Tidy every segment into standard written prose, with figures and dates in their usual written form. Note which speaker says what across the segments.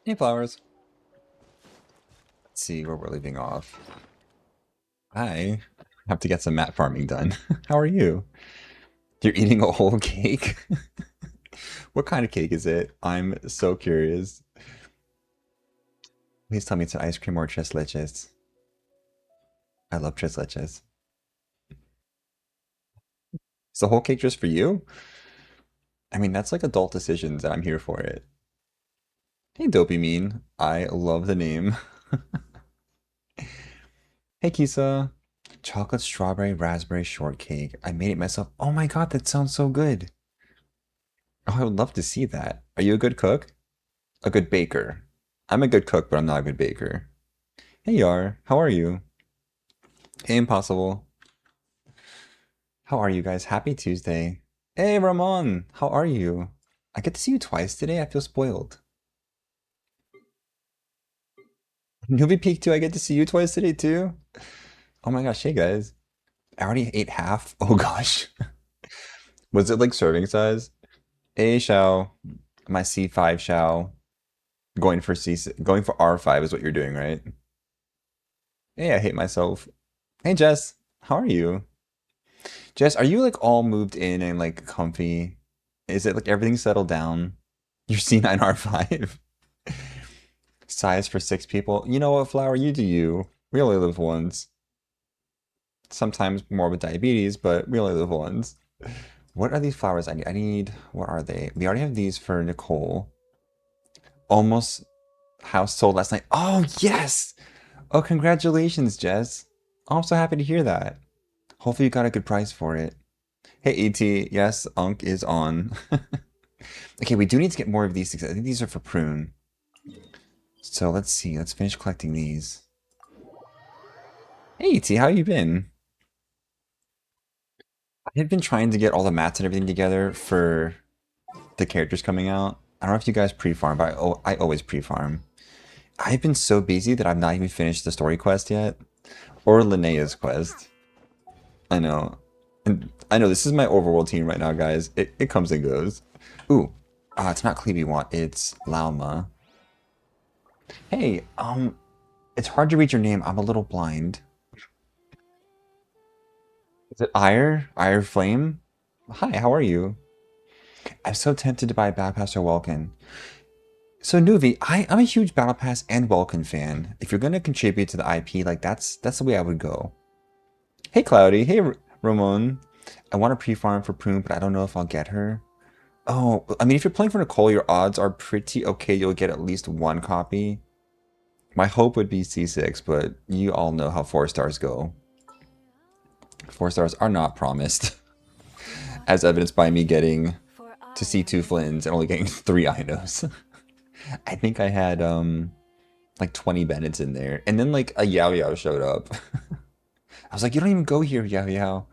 Speaker 1: Hey, Flowers. Let's see where we're leaving off. I have to get some mat farming done. How are you? You're eating a whole cake? What kind of cake is it? I'm so curious. Please tell me it's an ice cream or tres leches. I love tres leches. Is the whole cake just for you? I mean, that's like adult decisions, and I'm here for it. Hey, Dopamine. I love the name. Hey, Kisa. Chocolate strawberry raspberry shortcake. I made it myself. Oh my god, that sounds so good. Oh, I would love to see that. Are you a good cook? A good baker. I'm a good cook, but I'm not a good baker. Hey, Yar. How are you? Hey, Impossible. How are you guys? Happy Tuesday. Hey, Ramon. How are you? I get to see you twice today. I feel spoiled. Newbie Peak 2, I get to see you twice today, too. Oh my gosh. Hey, guys. I already ate half. Oh gosh. Was it like serving size? Hey, Shao. My C5 Shao. Going for going for R5 is what you're doing, right? Hey, I hate myself. Hey, Jess. How are you? Jess, are you like all moved in and like comfy? Is it like everything settled down? Your C9R5 size for 6 people. You know what, Flower? You do you. We only live once. Sometimes more with diabetes, but we only live once. What are these flowers I need? What are they? We already have these for Nicole. Almost house sold last night. Oh, yes! Oh, congratulations, Jess. Oh, I'm so happy to hear that. Hopefully you got a good price for it. Hey, ET. Yes, Unk is on. Okay, we do need to get more of these things. I think these are for prune. So let's see. Let's finish collecting these. Hey, T, how you been? I've been trying to get all the mats and everything together for the characters coming out. I don't know if you guys pre-farm, but I always pre-farm. I've been so busy that I've not even finished the story quest yet. Or Linnea's quest. I know. And I know this is my overworld team right now, guys. It comes and goes. Ooh. It's not Cleve you want, it's Lauma. Hey, it's hard to read your name. I'm a little blind. Is it Ire? Ire Flame? Hi, how are you? I'm so tempted to buy Battle Pass or Welkin. So Nuvi, I'm a huge Battle Pass and Welkin fan. If you're gonna contribute to the IP, like that's the way I would go. Hey Cloudy, hey Ramon. I want to pre-farm for Prune, but I don't know if I'll get her. Oh, I mean, if you're playing for Nicole, your odds are pretty okay. You'll get at least one copy. My hope would be C6, but you all know how 4 stars go. 4 stars are not promised, as evidenced by me getting to C2 Flynn's and only getting 3 Inos. I think I had like 20 Bennett's in there. And then like a Yao Yao showed up. I was like, you don't even go here, Yao Yao.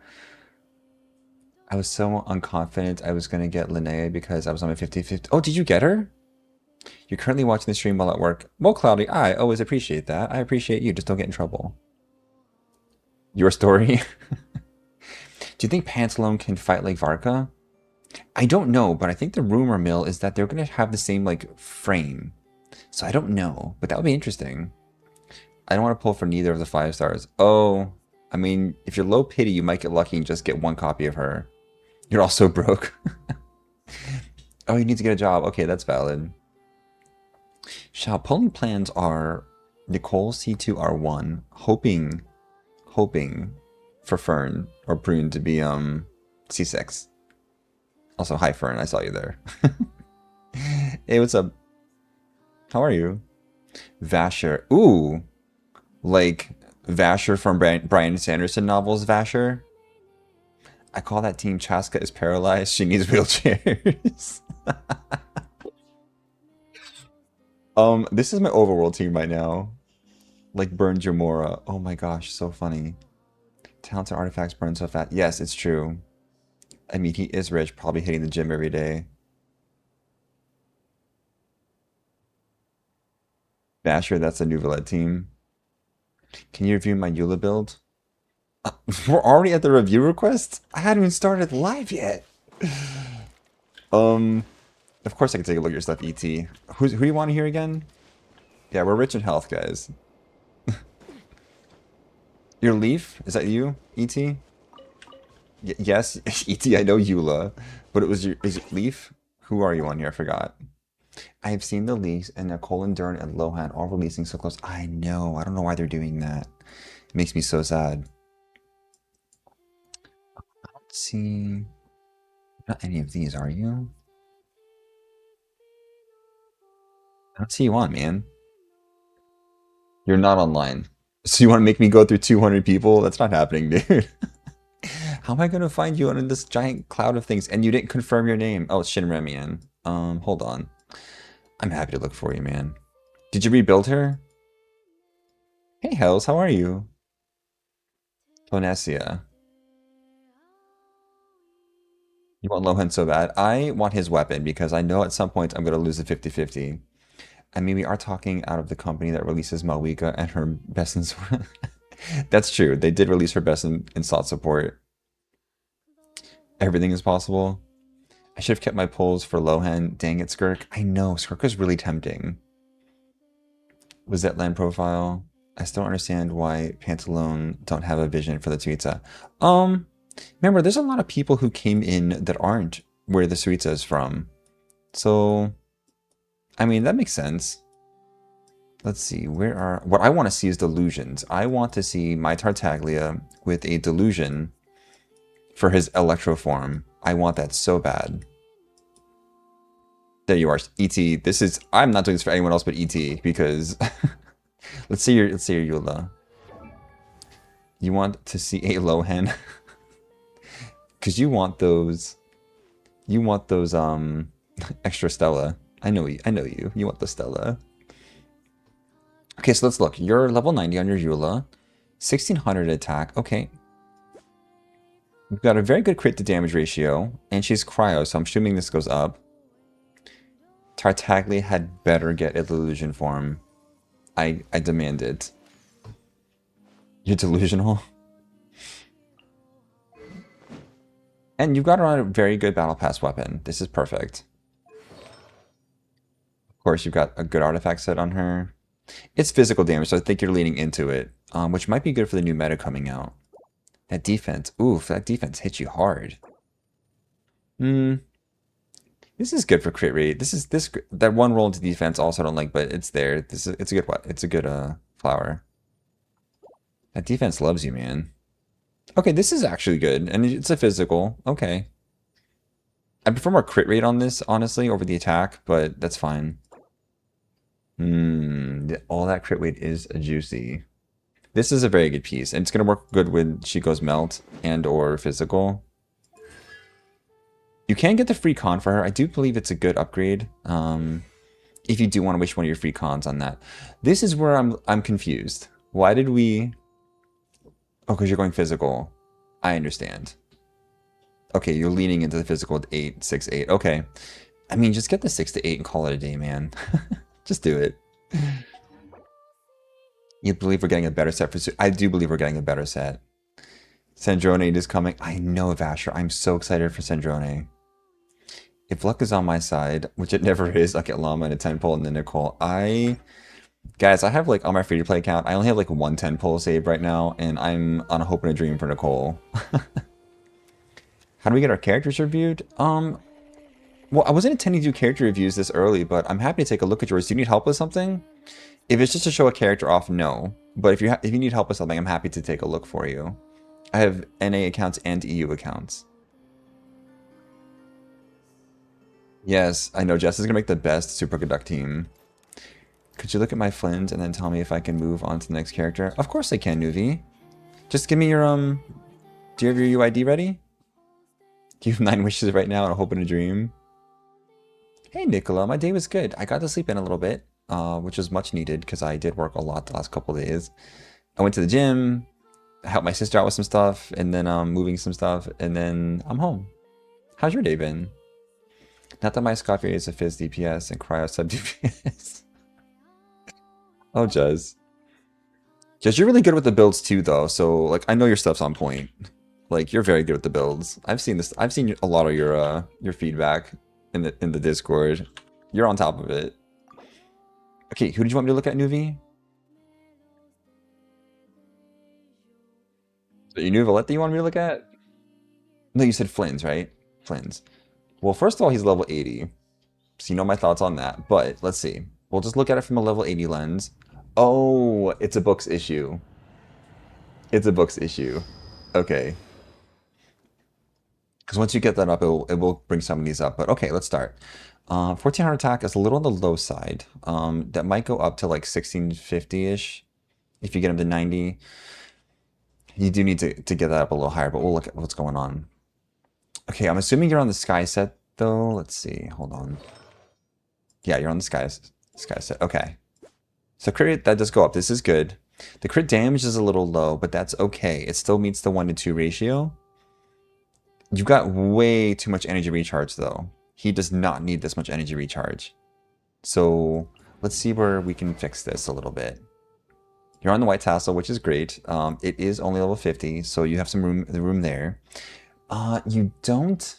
Speaker 1: I was so unconfident I was going to get Linnea because I was on a 50-50. Oh, did you get her? You're currently watching the stream while at work. Well, Cloudy, I always appreciate that. I appreciate you. Just don't get in trouble. Your story? Do you think Pantalone can fight like Varka? I don't know, but I think the rumor mill is that they're going to have the same like frame. So I don't know, but that would be interesting. I don't want to pull for neither of the 5 stars. Oh, I mean, if you're low pity, you might get lucky and just get one copy of her. You're also broke. Oh, you need to get a job. Okay, that's valid. Shall polling plans are Nicole C2R1, hoping for Fern or Prune to be C6. Also, hi Fern, I saw you there. Hey, what's up? How are you? Vasher. Ooh, like Vasher from Brian Sanderson novels, Vasher. I call that team Chaska is paralyzed. She needs wheelchairs. This is my overworld team right now. Like Burn Jamora. Oh my gosh, so funny. Talented artifacts burn so fast. Yes, it's true. I mean, he is rich, probably hitting the gym every day. Basher, that's the Nuvalet team. Can you review my Eula build? We're already at the review request? I hadn't even started live yet. Um, of course I can take a look at your stuff, ET. Who do you want to hear again? Yeah, we're rich in health, guys. Your Leaf? Is that you, ET? Yes, ET, I know Eula. But it was your, is it Leaf? Who are you on here? I forgot. I have seen the leaks and Nicole and Dern and Lohan all releasing so close. I know. I don't know why they're doing that. It makes me so sad. Let's see. Not any of these, are you? I don't see you on, man. You're not online. So you want to make me go through 200 people? That's not happening, dude. How am I going to find you under this giant cloud of things? And you didn't confirm your name. Oh, it's Shinremian. Hold on. I'm happy to look for you, man. Did you rebuild her? Hey, Hells, how are you? Tonesia. You want Lohan so bad? I want his weapon because I know at some point I'm going to lose a 50-50. I mean, we are talking out of the company that releases Malwika and her best in... That's true. They did release her best in slot support. Everything is possible. I should have kept my polls for Lohan. Dang it, Skirk. I know, Skirk was really tempting. Was that land profile? I still don't understand why Pantalone don't have a vision for the Suiza. Um, Remember, there's a lot of people who came in that aren't where the Suiza is from. So, I mean, that makes sense. Let's see, where are... What I want to see is delusions. I want to see my Tartaglia with a delusion for his electro form. I want that so bad. There you are, ET. This is... I'm not doing this for anyone else but ET, because... let's see your Eula. You want to see a Lohan? Because you want those... You want those, extra Stella. I know you. I know you. You want the Stella. Okay, so let's look. You're level 90 on your Eula. 1600 attack. Okay. We've got a very good crit to damage ratio. And she's cryo, so I'm assuming this goes up. Tartaglia had better get a delusion form. I demand it. You're delusional. And you've got her on a very good battle pass weapon. This is perfect. Of course, you've got a good artifact set on her. It's physical damage, so I think you're leaning into it, which might be good for the new meta coming out. That defense, oof, that defense hits you hard. Hmm, this is good for crit rate. That one roll into defense also I don't like, but it's there. It's a good what? It's a good flower. That defense loves you, man. Okay, this is actually good, and it's a physical. Okay, I prefer more crit rate on this, honestly, over the attack, but that's fine. All that crit weight is a juicy. This is a very good piece, and it's going to work good when she goes melt and or physical. You can get the free con for her. I do believe it's a good upgrade. If you do want to wish one of your free cons on that. This is where I'm confused. Why did we... Oh, because you're going physical. I understand. Okay, you're leaning into the physical at 8, 6, 8. Okay. I mean, just get the 6 to 8 and call it a day, man. Just do it. You believe we're getting a better set for... I do believe we're getting a better set. Sandrone is coming. I know, Vasher. I'm so excited for Sandrone. If luck is on my side, which it never is, I'll get Llama and a 10 pull and then Nicole. Guys, I have like on my free to play account, I only have like one 10 pull saved right now, and I'm on a hope and a dream for Nicole. How do we get our characters reviewed? Well, I wasn't intending to do character reviews this early, but I'm happy to take a look at yours. Do you need help with something? If it's just to show a character off, no. But if you need help with something, I'm happy to take a look for you. I have NA accounts and EU accounts. Yes, I know Jess is gonna make the best Super Conduct team. Could you look at my Flint and then tell me if I can move on to the next character? Of course I can, Nuvi. Just give me your, do you have your UID ready? Do you have 9 wishes right now and a hope and a dream? Hey, Nicola, my day was good. I got to sleep in a little bit, which was much needed because I did work a lot the last couple of days. I went to the gym, helped my sister out with some stuff, and then moving some stuff, and then I'm home. How's your day been? Not that my Scoffy is a Fizz DPS and Cryo sub DPS. Oh, Jez. Jez, you're really good with the builds too, though. So, like, I know your stuff's on point. Like, you're very good with the builds. I've seen this. I've seen a lot of your feedback in the Discord. You're on top of it. Okay, who did you want me to look at, Nuvi? So you knew Valette that you wanted me to look at? No, you said Flynn's, right? Flynn's. Well, first of all, he's level 80. So you know my thoughts on that. But let's see. We'll just look at it from a level 80 lens. Oh, it's a books issue. It's a books issue. Okay. Because once you get that up, it will bring some of these up. But okay, let's start. 1400 attack is a little on the low side. That might go up to like 1650-ish if you get him to 90. You do need to get that up a little higher, but we'll look at what's going on. Okay, I'm assuming you're on the sky set though. Let's see. Hold on. Yeah, you're on the sky set. Okay. So crit rate, that does go up. This is good. The crit damage is a little low, but that's okay. It still meets the 1-to-2 ratio. You've got way too much energy recharge though. He does not need this much energy recharge. So let's see where we can fix this a little bit. You're on the white tassel, which is great. It is only level 50, so you have some room there. You don't.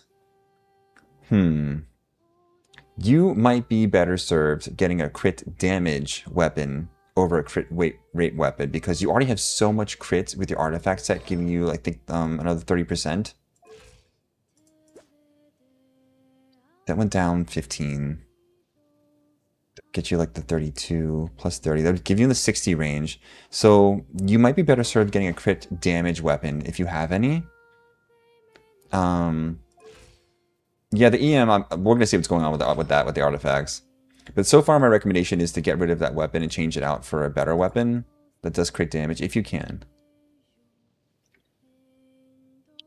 Speaker 1: You might be better served getting a crit damage weapon over a crit rate weapon because you already have so much crit with your artifact set, giving you, I think, another 30%. That went down 15. Get you like the 32 plus 30. That would give you the 60 range. So you might be better served getting a crit damage weapon if you have any. Yeah, the EM, we're going to see what's going on with the artifacts. But so far, my recommendation is to get rid of that weapon and change it out for a better weapon that does crit damage if you can.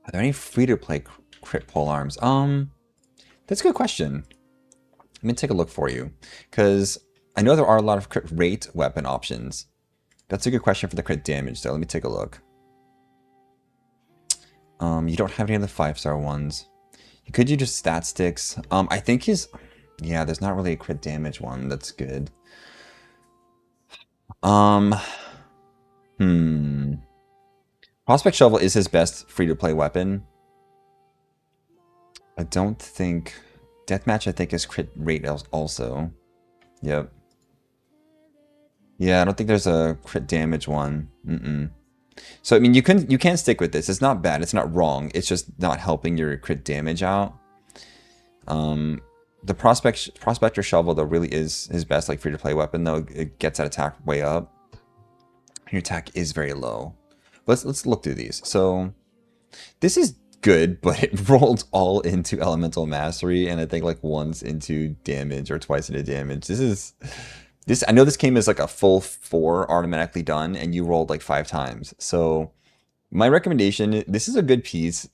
Speaker 1: Are there any free-to-play crit pole arms? That's a good question. Let me take a look for you, because I know there are a lot of crit rate weapon options. That's a good question for the crit damage, though. Let me take a look. You don't have any of the 5-star ones. You could use just stat sticks. I think yeah, there's not really a crit damage one that's good. Prospect Shovel is his best free-to-play weapon. I don't think... Deathmatch, I think, is crit rate also. Yep. Yeah, I don't think there's a crit damage one. So, I mean, you can stick with this. It's not bad. It's not wrong. It's just not helping your crit damage out. The Prospector Shovel, though, really is his best, like, free-to-play weapon, though. It gets that attack way up. Your attack is very low. Let's look through these. So, this is good, but it rolled all into elemental mastery, and I think like once into damage or twice into damage. I know this came as like a full 4 automatically done, and you rolled like 5 times. So my recommendation, this is a good piece.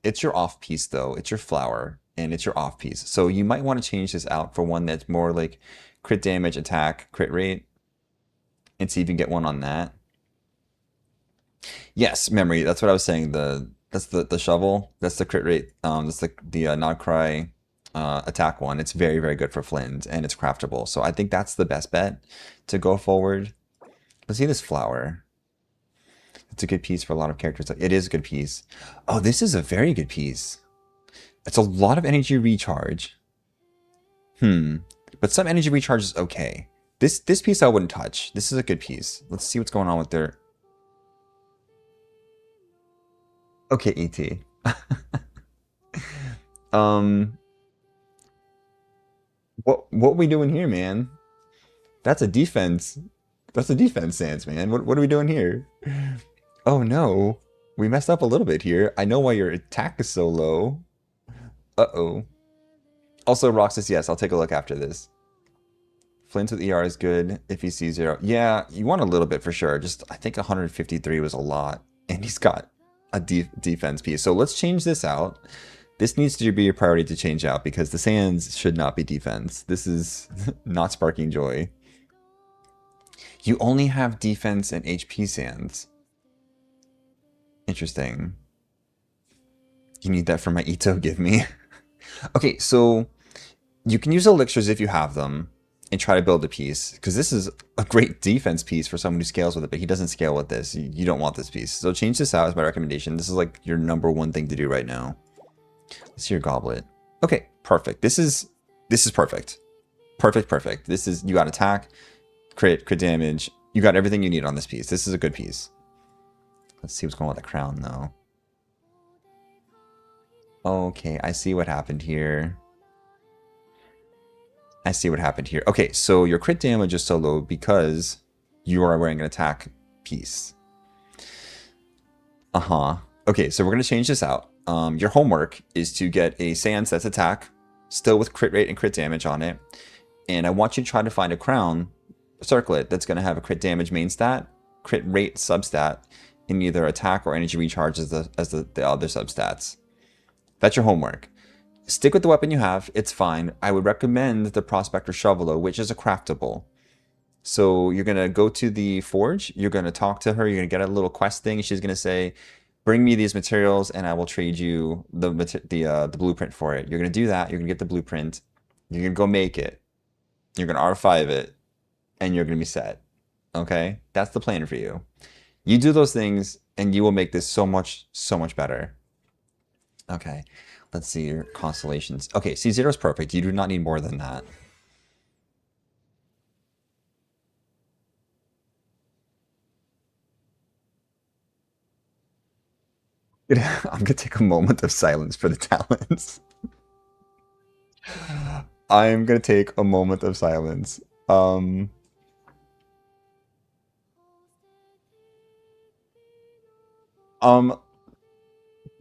Speaker 1: It's your off piece though. It's your flower, and it's your off piece. So you might want to change this out for one that's more like crit damage, attack, crit rate, and see if you can get one on that. Yes, memory. That's what I was saying. That's the shovel. That's the crit rate. That's the not cry attack one. It's very very good for Flynn's, and it's craftable. So I think that's the best bet to go forward. Let's see this flower. It's a good piece for a lot of characters. It is a good piece. Oh, this is a very good piece. It's a lot of energy recharge. But some energy recharge is okay. This piece I wouldn't touch. This is a good piece. Let's see what's going on with their... Okay, ET. What we doing here, man? That's a defense. That's a defense stance, man. What are we doing here? Oh no. We messed up a little bit here. I know why your attack is so low. Uh-oh. Also, Roxas, yes, I'll take a look after this. Flint with ER is good if he sees 0. Yeah, you want a little bit for sure. Just, I think 153 was a lot. And he's got a defense piece. So let's change this out. This needs to be a priority to change out because the sands should not be defense. This is not sparking joy. You only have defense and HP sands. Interesting. You need that for my Ito give me. Okay, so you can use elixirs if you have them and try to build a piece, because this is a great defense piece for someone who scales with it, but he doesn't scale with this. You don't want this piece. So change this out as my recommendation. This is like your #1 thing to do right now. Let's see your goblet. Okay, perfect. This is perfect. Perfect, perfect. This is, you got attack, crit damage. You got everything you need on this piece. This is a good piece. Let's see what's going on with the crown, though. Okay, I see what happened here. I see what happened here. Okay, so your crit damage is so low because you are wearing an attack piece. Uh-huh. Okay, so we're going to change this out. Your homework is to get a Sans that's attack, still with crit rate and crit damage on it. And I want you to try to find a crown circlet that's going to have a crit damage main stat, crit rate substat, in either attack or energy recharge as the other substats. That's your homework. Stick with the weapon you have. It's fine. I would recommend the Prospector Shovel, though, which is a craftable. So you're going to go to the forge. You're going to talk to her. You're going to get a little quest thing. She's going to say, bring me these materials and I will trade you the blueprint for it. You're going to do that. You're going to get the blueprint. You're going to go make it. You're going to R5 it. And you're going to be set. Okay? That's the plan for you. You do those things and you will make this so much better. Okay. Let's see your constellations. Okay, C0 is perfect. You do not need more than that. I'm gonna take a moment of silence for the talents. I'm gonna take a moment of silence. Um,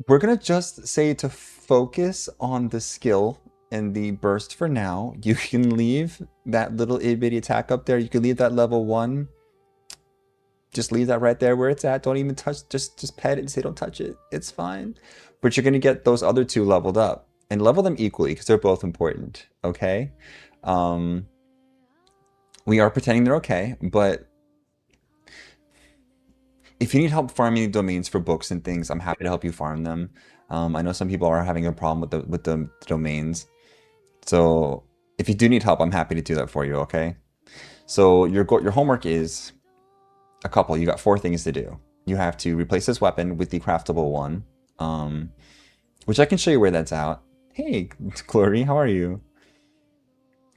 Speaker 1: we're gonna just say to focus on the skill and the burst for now. You can leave that little itty bitty attack up there. You can leave that level 1. Just leave that right there where it's at. Don't even touch. Just pet it and say don't touch it. It's fine. But you're gonna get those other 2 leveled up and level them equally because they're both important. Okay. Um, we are pretending they're okay, but if you need help farming domains for books and things, I'm happy to help you farm them. I know some people are having a problem with the domains, so if you do need help, I'm happy to do that for you. Okay. So your homework is a couple. You got 4 things to do. You have to replace this weapon with the craftable one, which I can show you where that's out. Hey, Glory, how are you?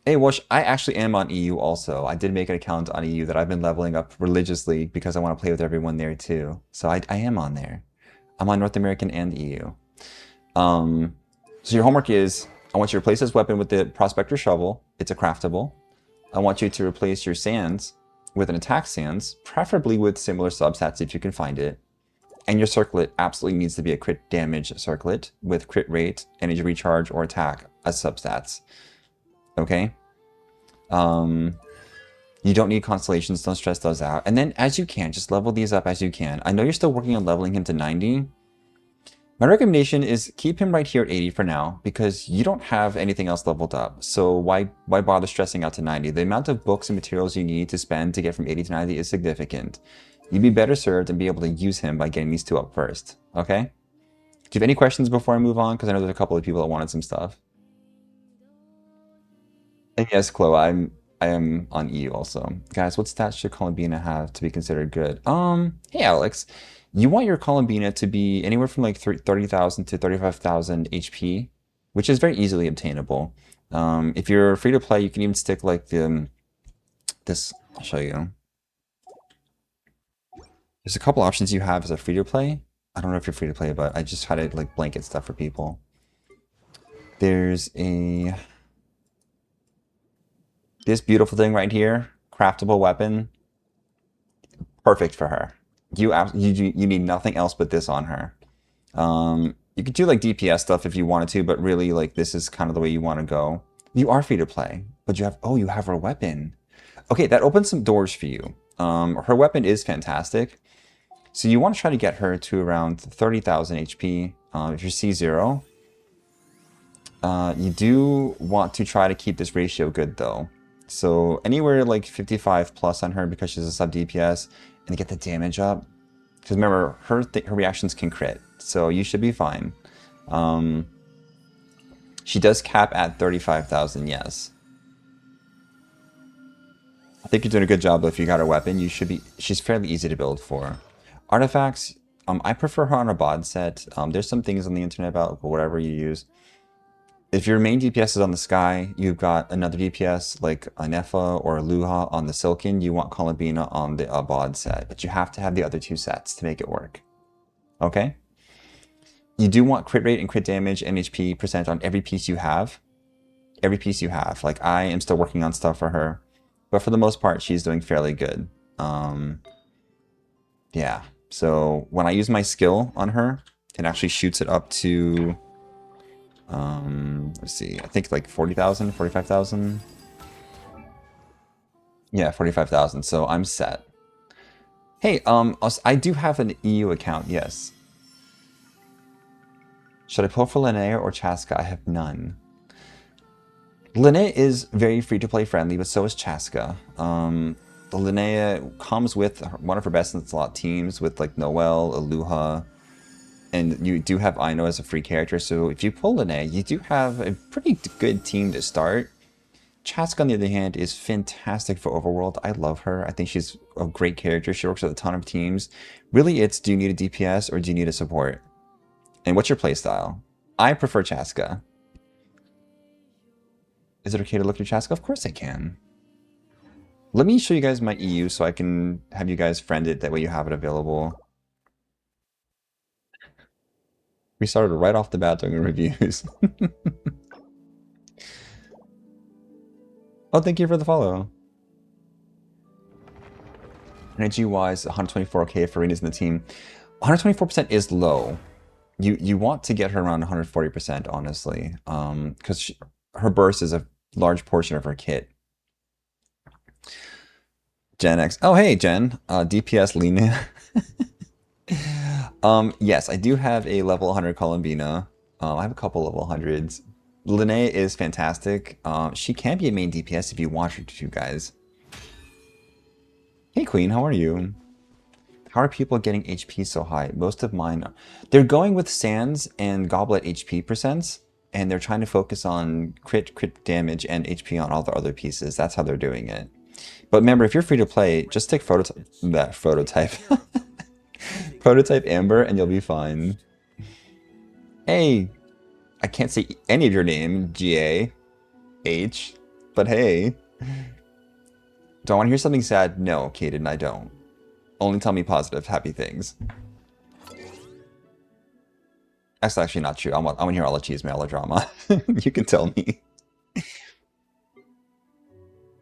Speaker 1: Hey, Wash, I actually am on EU also. I did make an account on EU that I've been leveling up religiously because I want to play with everyone there too. So I am on there. I'm on North American and EU. Um, so your homework is, I want you to replace this weapon with the Prospector Shovel. It's a craftable. I want you to replace your Sands with an attack Sands, preferably with similar substats if you can find it. And your circlet absolutely needs to be a crit damage circlet with crit rate, energy recharge, or attack as substats. Okay? You don't need constellations, don't stress those out. And then as you can, just level these up as you can. I know you're still working on leveling him to 90. My recommendation is keep him right here at 80 for now, because you don't have anything else leveled up. So why bother stressing out to 90? The amount of books and materials you need to spend to get from 80 to 90 is significant. You'd be better served and be able to use him by getting these 2 up first. Okay? Do you have any questions before I move on? Because I know there's a couple of people that wanted some stuff. And yes, Chloe, I am on EU also. Guys, what stats should Columbina have to be considered good? Hey Alex, you want your Columbina to be anywhere from like 30,000 to 35,000 HP, which is very easily obtainable. If you're free to play, you can even stick like this. I'll show you. There's a couple options you have as a free to play. I don't know if you're free to play, but I just try to like blanket stuff for people. There's this beautiful thing right here, craftable weapon, perfect for her. You need nothing else but this on her. You could do like DPS stuff if you wanted to, but really like this is kind of the way you want to go. You are free to play, but you have her weapon. Okay, that opens some doors for you. Her weapon is fantastic. So you want to try to get her to around 30,000 HP. If you're C0, you do want to try to keep this ratio good though. So anywhere like 55 plus on her because she's a sub DPS and get the damage up. Because remember, her reactions can crit, so you should be fine. She does cap at 35,000, yes. I think you're doing a good job though. If you got her weapon, you should be. She's fairly easy to build for. Artifacts, I prefer her on a bod set. There's some things on the internet about whatever you use. If your main DPS is on the Sky, you've got another DPS like a Nefa or a Luha on the Silken, you want Columbina on the Abad set, but you have to have the other two sets to make it work. Okay? You do want crit rate and crit damage and HP percent on every piece you have. Every piece you have. Like, I am still working on stuff for her, but for the most part, she's doing fairly good. Yeah. So when I use my skill on her, it actually shoots it up to, let's see, I think like 40,000, 45,000. Yeah, 45,000. So I'm set. Hey, I do have an EU account, yes. Should I pull for Linnea or Chaska? I have none. Linnea is very free-to-play friendly, but so is Chaska. The Linnea comes with one of her best in slot teams with like Noelle, Aluha, and you do have Aino as a free character, so if you pull Linnea, you do have a pretty good team to start. Chaska, on the other hand, is fantastic for Overworld. I love her. I think she's a great character. She works with a ton of teams. Really, it's do you need a DPS or do you need a support? And what's your playstyle? I prefer Chaska. Is it okay to look at Chaska? Of course I can. Let me show you guys my EU so I can have you guys friend it. That way you have it available. We started right off the bat doing reviews. Oh, thank you for the follow. Energy wise, 124k for Rena's in the team. 124% is low. You want to get her around 140%, honestly, because her burst is a large portion of her kit. Gen X. Oh, hey, Jen. DPS Lena. Yes, I do have a level 100 Columbina. I have a couple level 100s. Linnea is fantastic. She can be a main DPS if you want her to, guys. Hey, Queen, how are you? How are people getting HP so high? Most of mine, they're going with Sands and Goblet HP percents, and they're trying to focus on crit damage and HP on all the other pieces. That's how they're doing it. But remember, if you're free to play, just take prototype, prototype Amber, and you'll be fine. Hey, I can't say any of your name, GA, but hey. Do I want to hear something sad? No, Kaden, I don't. Only tell me positive, happy things. That's actually not true. I want to hear all the cheese melodrama. You can tell me.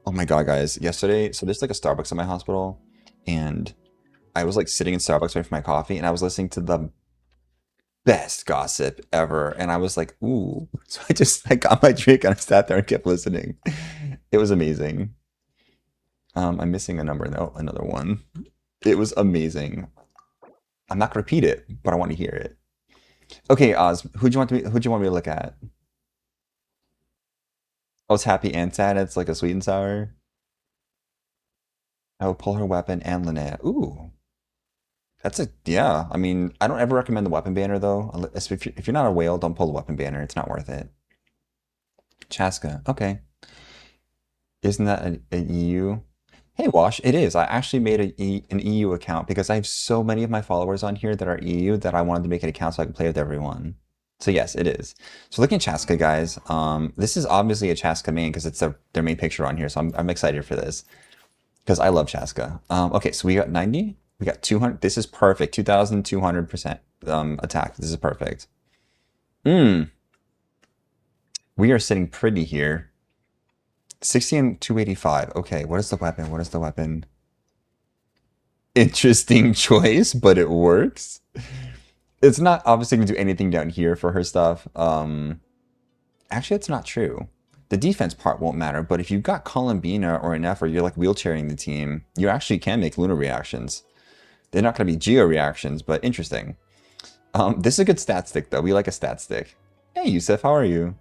Speaker 1: Oh my god, guys. Yesterday, so there's like a Starbucks in my hospital, and I was like sitting in Starbucks waiting for my coffee, and I was listening to the best gossip ever, and I was like, ooh. So I got my drink and I sat there and kept listening. It was amazing. I'm missing a number though, another one. It was amazing. I'm not gonna repeat it, but I want to hear it. Okay, Oz, who'd you want me to look at? Oh, it's happy and sad. It's like a sweet and sour. I will pull her weapon and Linnea. Ooh, that's a yeah. I mean, I don't ever recommend the weapon banner though. If you're not a whale, don't pull the weapon banner. It's not worth it. Chaska. Okay, isn't that an EU? Hey, Wash, it is. I actually made an EU account because I have so many of my followers on here that are EU that I wanted to make an account so I can play with everyone. So yes, it is. So looking at Chaska, guys, this is obviously a Chaska main because it's their main picture on here. So I'm excited for this because I love Chaska. Okay, so we got 90, we got 200. This is perfect. 2,200% attack. This is perfect. Hmm. We are sitting pretty here. 60 and 285. Okay, what is the weapon? What is the weapon? Interesting choice, but it works. It's not obviously going to do anything down here for her stuff. Actually, it's not true. The defense part won't matter, but if you've got Columbina or an F or you're like wheelchairing the team, you actually can make Luna reactions. They're not going to be Geo reactions, but interesting. This is a good stat stick, though. We like a stat stick. Hey, Yusuf, how are you?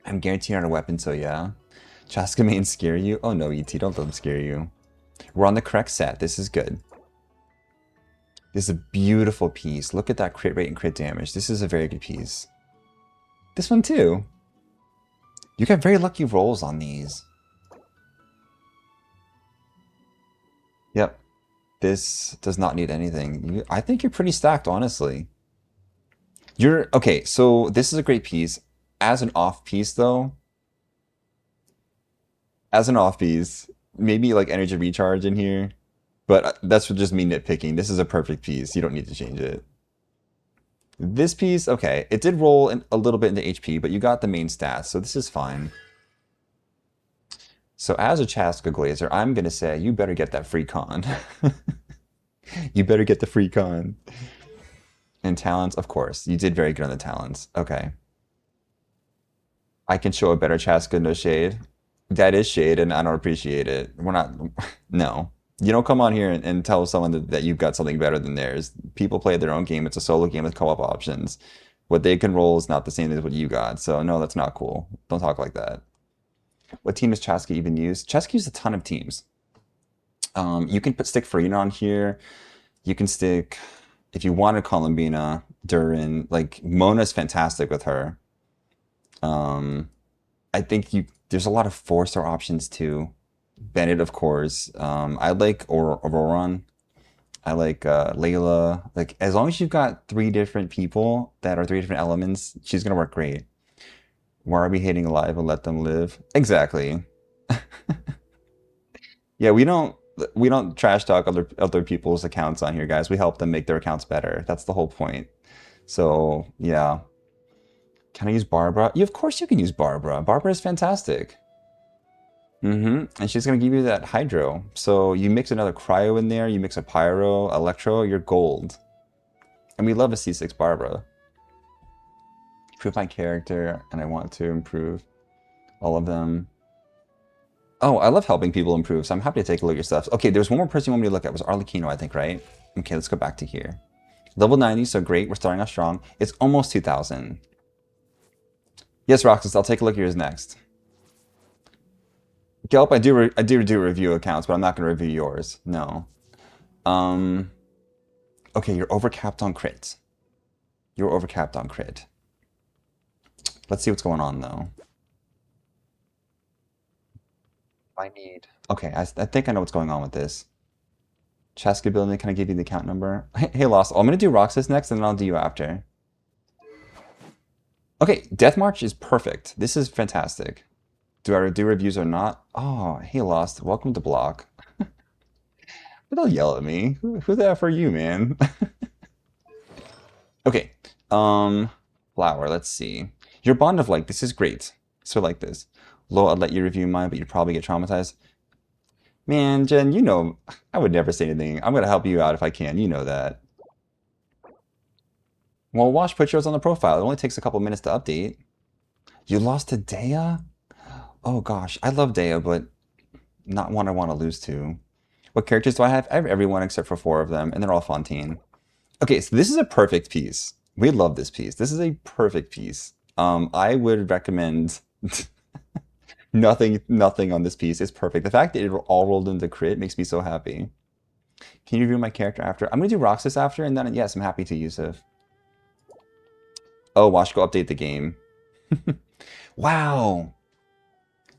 Speaker 1: I'm guaranteed on a weapon, so yeah. Chaska main scare you? Oh no, ET, don't let them scare you. We're on the correct set. This is good. This is a beautiful piece. Look at that crit rate and crit damage. This is a very good piece. This one too. You got very lucky rolls on these. Yep. This does not need anything. I think you're pretty stacked, honestly. Okay, so this is a great piece. as an off piece though, as an off piece, maybe like energy recharge in here. But that's just me nitpicking. This is a perfect piece. You don't need to change it. This piece, okay, it did roll a little bit into HP, but you got the main stats, so this is fine. So as a Chaska Glazer, I'm gonna say you better get that free con. You better get the free con. And talents, of course. You did very good on the talents. Okay. I can show a better Chaska, no shade. That is shade, and I don't appreciate it. We're not, no. You don't come on here and tell someone that you've got something better than theirs. People play their own game. It's a solo game with co-op options. What they can roll is not the same as what you got. So no, that's not cool. Don't talk like that. What team does Chaska even use? Chaska uses a ton of teams. You can stick Farina on here. You can stick, if you wanted Columbina, Durin. Like Mona's fantastic with her. Um, I think there's a lot of four-star options too. Bennett, of course. I like Auroron. I like Layla. Like as long as you've got three different people that are three different elements, she's gonna work great. Why are we hating alive and let them live? Exactly. Yeah, we don't trash talk other people's accounts on here, guys. We help them make their accounts better. That's the whole point. So yeah. Can I use Barbara? Yeah, of course you can use Barbara. Barbara is fantastic. And she's gonna give you that hydro. So you mix another cryo in there, you mix a pyro, electro, you're gold. And we love a C6 Barbara. Improve my character, and I want to improve all of them. Oh, I love helping people improve, so I'm happy to take a look at your stuff. Okay, there's one more person you want me to look at. It was Arlecchino, I think, right? Okay, let's go back to here. Level 90, so great. We're starting off strong. It's almost 2,000. Yes, Roxas, I'll take a look at yours next. Gelp, I do review accounts, but I'm not going to review yours. No. Um. Okay, you're overcapped on crit. You're overcapped on crit. Let's see what's going on though. I need. Okay, I think I know what's going on with this. Cheska ability, can I give you the account number? Hey, Lost. I'm gonna do Roxas next, and then I'll do you after. Okay, Death March is perfect. This is fantastic. Do I do reviews or not? Oh, hey, Lost. Welcome to Block. Don't yell at me. Who the F are you, man? Okay. Um, Flower, let's see. Your bond of like, this is great. So like this. Lo, I'll let you review mine, but you'd probably get traumatized. Man, Jen, you know, I would never say anything. I'm gonna help you out if I can. You know that. Well, Wash put yours on the profile. It only takes a couple minutes to update. You lost to Dea? Oh gosh, I love Dea, but not one I want to lose to. What characters do I have? I have everyone except for four of them, and they're all Fontaine. Okay, so this is a perfect piece. We love this piece. This is a perfect piece. I would recommend nothing on this piece. It's perfect. The fact that it all rolled into crit makes me so happy. Can you review my character after? I'm gonna do Roxas after, and then yes, I'm happy to, Yusuf. Oh, watch, go update the game. Wow,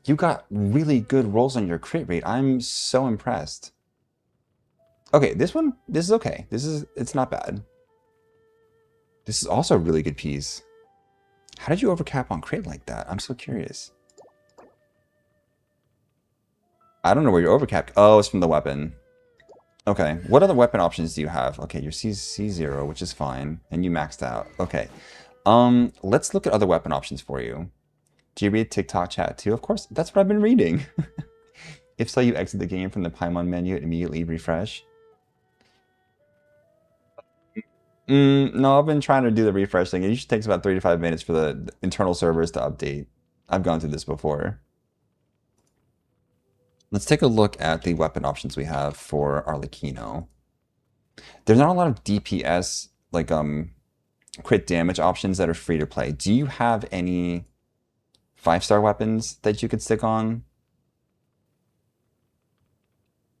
Speaker 1: you got really good rolls on your crit rate. I'm so impressed. Okay, this is okay. It's not bad. This is also a really good piece. How did you overcap on crit like that? I'm so curious. I don't know where your overcap. Oh, it's from the weapon. Okay, what other weapon options do you have? Okay, you're C0, which is fine, and you maxed out. Okay, let's look at other weapon options for you. Do you read TikTok chat too? Of course, that's what I've been reading. If so, you exit the game from the Paimon menu and immediately refresh. No, I've been trying to do the refresh thing. It usually takes about 3 to 5 minutes for the internal servers to update. I've gone through this before. Let's take a look at the weapon options we have for Arlecchino. There's not a lot of DPS, like crit damage options that are free to play. Do you have any 5-star weapons that you could stick on?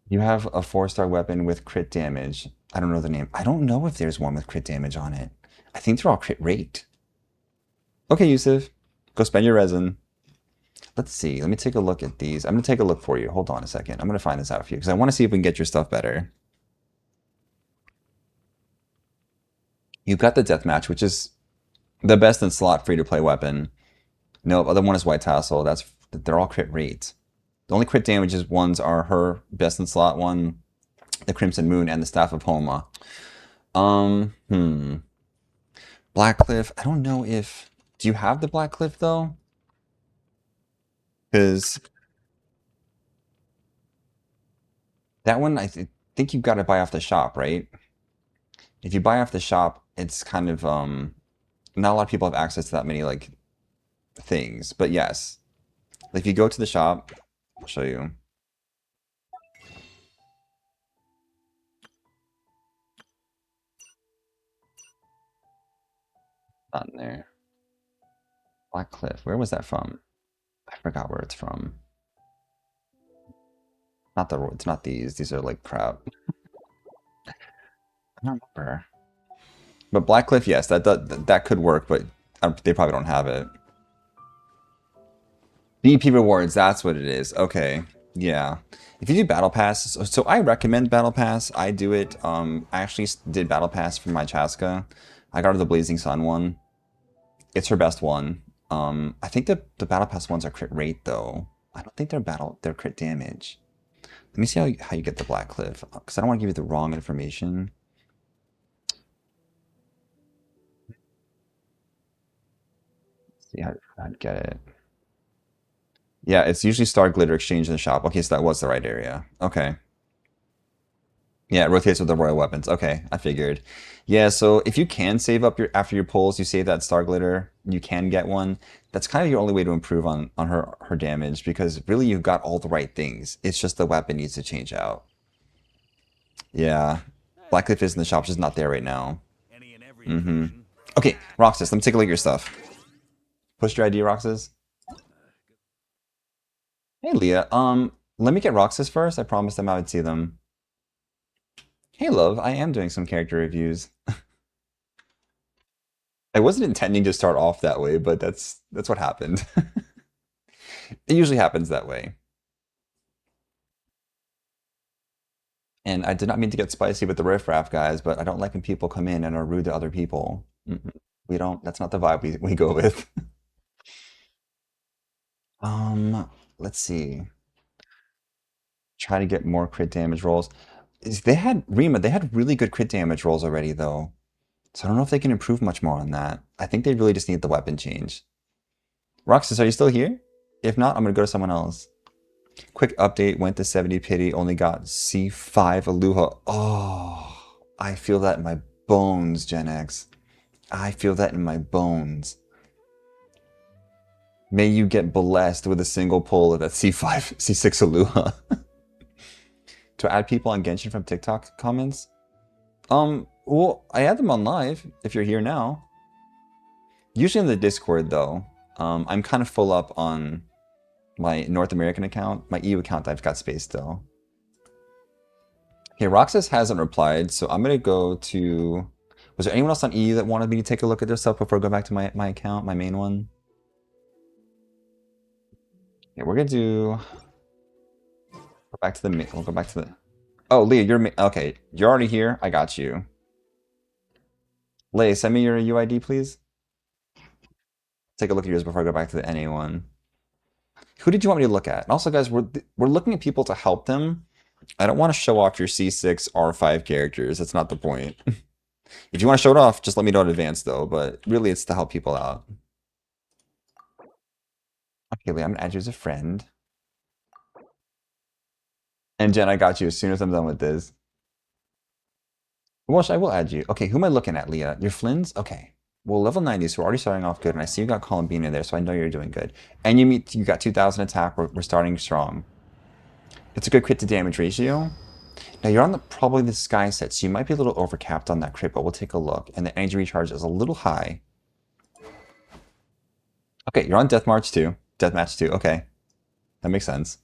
Speaker 1: You have a 4-star weapon with crit damage. I don't know the name. I don't know if there's one with crit damage on it. I think they're all crit rate. Okay, Yusuf. Go spend your resin. Let's see. Let me take a look at these. I'm going to take a look for you. Hold on a second. I'm going to find this out for you because I want to see if we can get your stuff better. You've got the deathmatch, which is the best in slot free to play weapon. No, other one is White Tassel. They're all crit rate. The only crit damages ones are her best in slot one, the Crimson Moon, and the Staff of Homa. Hmm. Blackcliff. I don't know if. Do you have the Blackcliff though? Because that one, think you've got to buy off the shop, right? If you buy off the shop, it's kind of not a lot of people have access to that many like things. But yes, if you go to the shop, I'll show you. Not in there. Blackcliff. Where was that from? I forgot where it's from. Not the. It's not these. These are like crap. I don't remember. But Blackcliff, yes, that could work, but they probably don't have it. BP rewards, that's what it is. Okay, yeah. If you do Battle Pass, so I recommend Battle Pass. I do it. I actually did Battle Pass for my Chaska. I got her the Blazing Sun one. It's her best one. I think the Battle Pass ones are crit rate though. I don't think they're crit damage. Let me see how you get the Blackcliff, because I don't want to give you the wrong information. See how to get it. Yeah, it's usually Star Glitter Exchange in the shop. Okay, so that was the right area. Okay. Yeah, it rotates with the royal weapons. Okay, I figured. Yeah, so if you can save up your after your pulls, you save that Star Glitter, you can get one. That's kind of your only way to improve on her damage because really you've got all the right things. It's just the weapon needs to change out. Yeah. Blackcliff is in the shop, just not there right now. Mm-hmm. Okay, Roxas, let me take a look at your stuff. Push your ID, Roxas. Hey, Leah. Let me get Roxas first. I promised them I would see them. Hey, love. I am doing some character reviews. I wasn't intending to start off that way, but that's what happened. It usually happens that way. And I did not mean to get spicy with the riffraff guys, but I don't like when people come in and are rude to other people. We don't. That's not the vibe we go with. Um, let's see. Try to get more crit damage rolls. They had Rima. They had really good crit damage rolls already, though. So I don't know if they can improve much more on that. I think they really just need the weapon change. Roxas, are you still here? If not, I'm gonna go to someone else. Quick update, went to 70 pity, only got C5 Aluha. Oh, I feel that in my bones, Gen X. I feel that in my bones. May you get blessed with a single pull of that C5, C6 Aluha. To add people on Genshin from TikTok comments? Well, I add them on live if you're here now. Usually in the Discord though. I'm kind of full up on my North American account. My EU account I've got space still. Okay, Roxas hasn't replied, so I'm gonna go to. Was there anyone else on EU that wanted me to take a look at their stuff before I go back to my account, my main one? Yeah, we're gonna do. Go back to the. We'll go back to the. Oh, Leah, you're okay. You're already here. I got you. Leia, send me your UID, please. Take a look at yours before I go back to the NA one. Who did you want me to look at? And also, guys, we're looking at people to help them. I don't want to show off your C6 R5 characters. That's not the point. If you want to show it off, just let me know in advance, though. But really, it's to help people out. Okay, Leah, I'm gonna add you as a friend. And Jen, I got you as soon as I'm done with this. Wash, I will add you. Okay, who am I looking at, Leah? Your Flynn's? Okay. Well, level 90, so we're already starting off good, and I see you got Columbine in there, so I know you're doing good. And you got 2,000 attack. We're starting strong. It's a good crit to damage ratio. Now you're on probably the sky set, so you might be a little overcapped on that crit, but we'll take a look. And the energy recharge is a little high. Okay, you're on Death March 2. Death Match 2. Okay. That makes sense.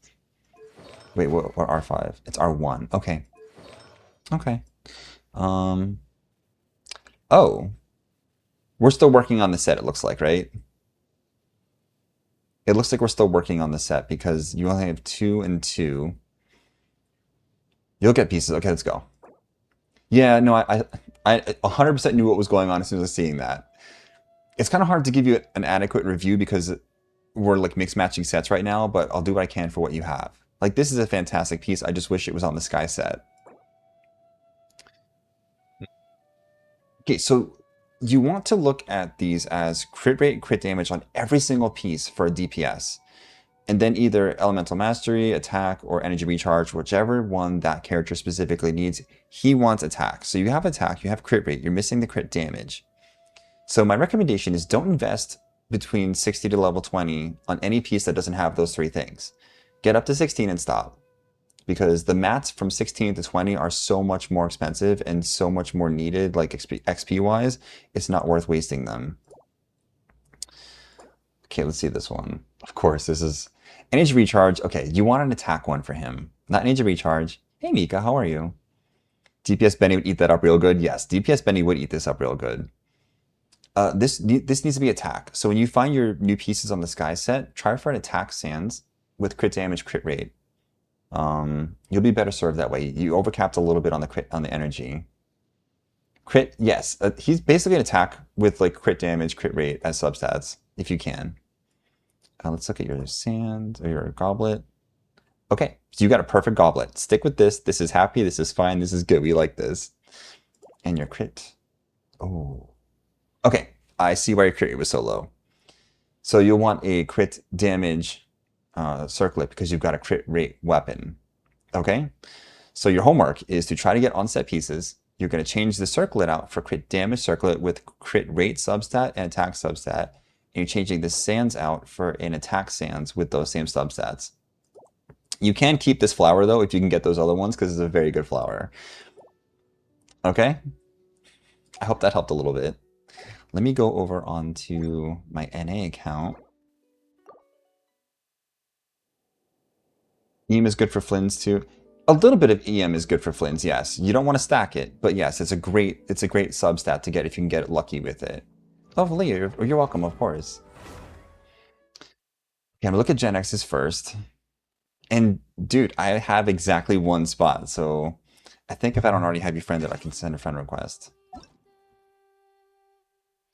Speaker 1: Wait, what R5? It's R1. Okay. Okay. Um oh. We're still working on the set, it looks like, right? It looks like we're still working on the set because you only have 2 and 2. You'll get pieces. Okay, let's go. Yeah, no, I 100% knew what was going on as soon as I was seeing that. It's kind of hard to give you an adequate review because we're like mixed matching sets right now, but I'll do what I can for what you have. Like this is a fantastic piece. I just wish it was on the Sky set. Okay, so you want to look at these as crit rate, crit damage on every single piece for a DPS. And then either Elemental Mastery, Attack, or Energy Recharge, whichever one that character specifically needs, he wants attack. So you have attack, you have crit rate, you're missing the crit damage. So my recommendation is don't invest between 60 to level 20 on any piece that doesn't have those three things. Get up to 16 and stop. Because the mats from 16 to 20 are so much more expensive and so much more needed, like XP wise, it's not worth wasting them. Okay, let's see this one. Of course, this is Energy Recharge. Okay, you want an attack one for him, not Energy Recharge. Hey Mika, how are you? DPS Benny would eat that up real good. Yes, DPS Benny would eat this up real good. This needs to be attack. So when you find your new pieces on the Sky set, try for an attack Sands with crit damage, crit rate. You'll be better served that way. You overcapped a little bit on the crit on the energy. Crit, yes. He's basically an attack with like crit damage, crit rate as substats, if you can. Let's look at your sand or your goblet. Okay, so you got a perfect goblet. Stick with this. This is happy. This is fine. This is good. We like this. And your crit. Oh. Okay, I see why your crit rate was so low. So you'll want a crit damage circlet because you've got a crit rate weapon. Okay? So your homework is to try to get on-set pieces. You're going to change the circlet out for crit damage circlet with crit rate substat and attack substat. And you're changing the sands out for an attack sands with those same substats. You can keep this flower though if you can get those other ones because it's a very good flower. Okay? I hope that helped a little bit. Let me go over onto my NA account. EM is good for Flynn's too. A little bit of EM is good for Flynn's, yes. You don't want to stack it, but yes, it's a great substat to get if you can get lucky with it. Lovely, you're welcome, of course. Okay, I'm gonna look at Gen X's first. And dude, I have exactly one spot, so I think if I don't already have you friended, I can send a friend request.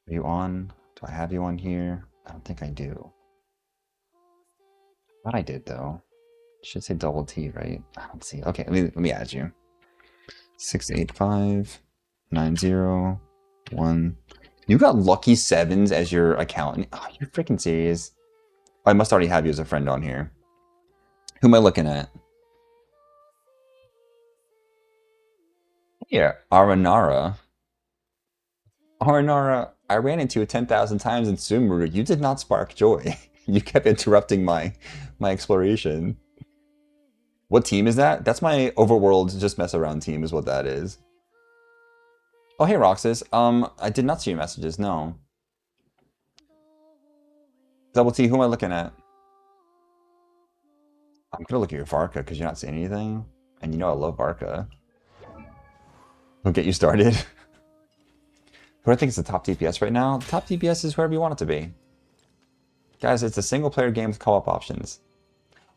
Speaker 1: Are you on? Do I have you on here? I don't think I do. Thought I did though. Should say double T, right? I don't see. Okay, let me add you. 68590 1. You got lucky sevens as your account. Oh, you're freaking serious. Oh, I must already have you as a friend on here. Who am I looking at? Yeah, Aranara. Aranara, I ran into it 10,000 times in Sumeru. You did not spark joy. You kept interrupting my exploration. What team is that? That's my overworld just mess around team is what that is. Oh, hey, Roxas. I did not see your messages, no. Double T, who am I looking at? I'm gonna look at your Varka because you're not saying anything. And you know I love Varka. He'll get you started. Who do I think is the top DPS right now? The top DPS is wherever you want it to be. Guys, it's a single player game with co-op options.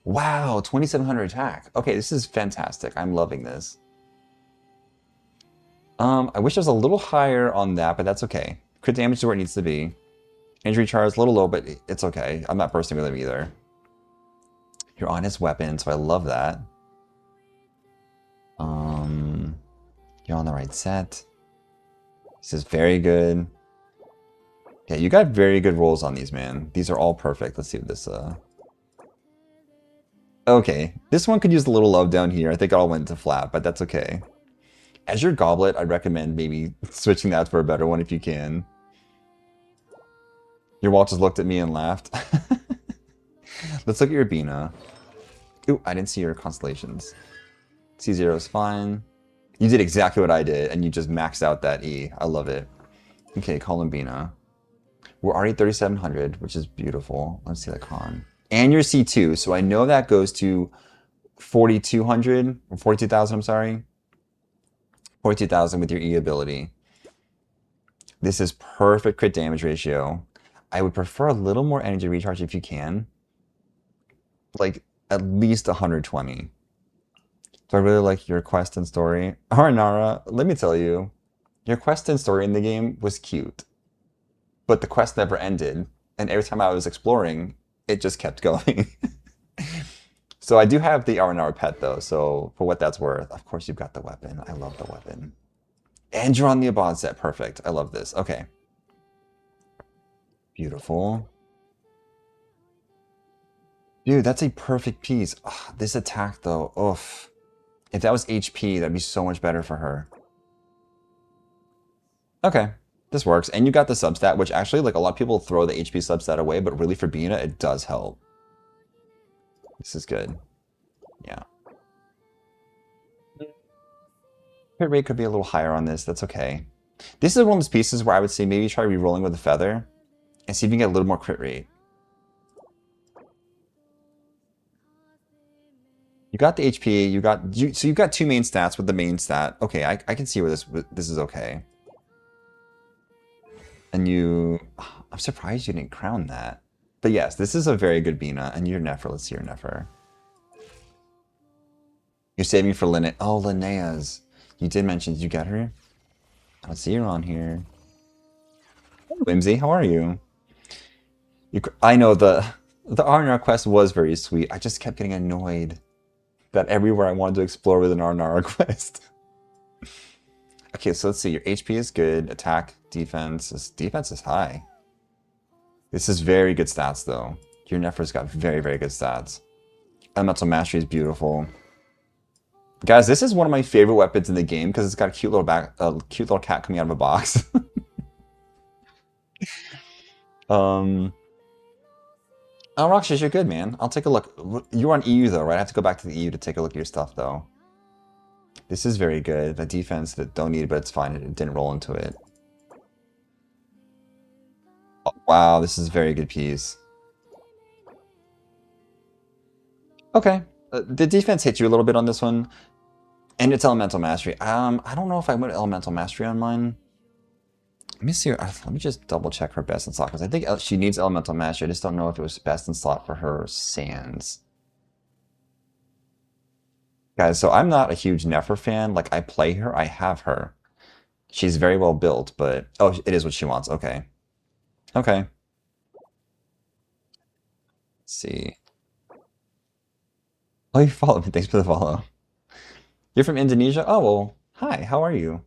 Speaker 1: Wow, 2700 attack. Okay, this is fantastic. I'm loving this. I wish I was a little higher on that, but that's okay. Crit damage is where it needs to be. Injury charge, a little low, but it's okay. I'm not bursting with him either. You're on his weapon, so I love that. You're on the right set. This is very good. Yeah, you got very good rolls on these, man. These are all perfect. Let's see what this, Okay, this one could use a little love down here. I think it all went to flat, but that's okay. As your goblet, I'd recommend maybe switching that for a better one if you can. Your wall just looked at me and laughed. Let's look at your Bina. Ooh, I didn't see your constellations. C0 is fine. You did exactly what I did, and you just maxed out that E. I love it. Okay, Columbina. We're already 3,700, which is beautiful. Let's see that con. And your C2, so I know that goes to 4,200, or 42,000, I'm sorry. 42,000 with your E ability. This is perfect crit damage ratio. I would prefer a little more energy recharge if you can. Like, at least 120. So I really like your quest and story. Harinara, let me tell you, your quest and story in the game was cute. But the quest never ended. And every time I was exploring, it just kept going. So I do have the R&R pet though, so for what that's worth, of course you've got the weapon. I love the weapon. And you're on the Abad set. Perfect. I love this. Okay. Beautiful. Dude, that's a perfect piece. Ah, this attack though, oof. If that was HP, that'd be so much better for her. Okay. This works. And you got the substat, which actually, like, a lot of people throw the HP substat away, but really for Bina, it does help. This is good. Yeah. Hit rate could be a little higher on this. That's okay. This is one of those pieces where I would say maybe try re-rolling with a feather and see if you can get a little more crit rate. You got the HP, so you've got two main stats with the main stat. Okay, I can see where this is okay. And I'm surprised you didn't crown that. But yes, this is a very good Bina, and your Nefer, let's see your Nefer. You're saving for Linnea. Oh, Linnea's. You did mention, did you get her? I don't see her on here. Hey, Whimsy, how are you? I know the R&R quest was very sweet. I just kept getting annoyed that everywhere I wanted to explore with an R&R quest. Okay, so let's see. Your HP is good. Attack, defense is high. This is very good stats, though. Your Nefer's got very, very good stats. Elemental Mastery is beautiful. Guys, this is one of my favorite weapons in the game because it's got a cute little cat coming out of a box. Oh, Roxas, you're good, man. I'll take a look. You're on EU, though, right? I have to go back to the EU to take a look at your stuff, though. This is very good. The defense that don't need it, but it's fine. It didn't roll into it. Oh, wow, this is a very good piece. Okay. The defense hits you a little bit on this one. And it's Elemental Mastery. I don't know if I went Elemental Mastery on mine. Let me see. Let me just double check her best in slot because I think she needs Elemental Mastery. I just don't know if it was best in slot for her Sands. Guys, so I'm not a huge Nefer fan. Like, I play her, I have her. She's very well built, but... Oh, it is what she wants. Okay. Okay. Let's see. Oh, you followed me. Thanks for the follow. You're from Indonesia? Oh, well, hi. How are you?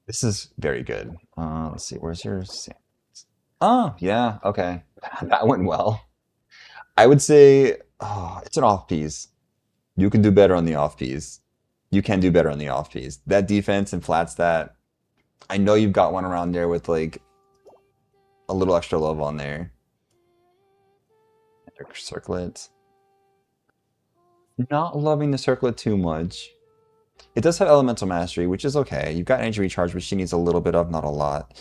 Speaker 1: This is very good. Let's see. Where's your Sands? Oh, yeah. Okay. That went well. I would say, oh, it's an off piece. You can do better on the off piece. You can do better on the off piece. That defense and flat stat, I know you've got one around there with like a little extra love on there. Circlet. Not loving the circlet too much. It does have elemental mastery, which is okay. You've got energy recharge, which she needs a little bit of, not a lot.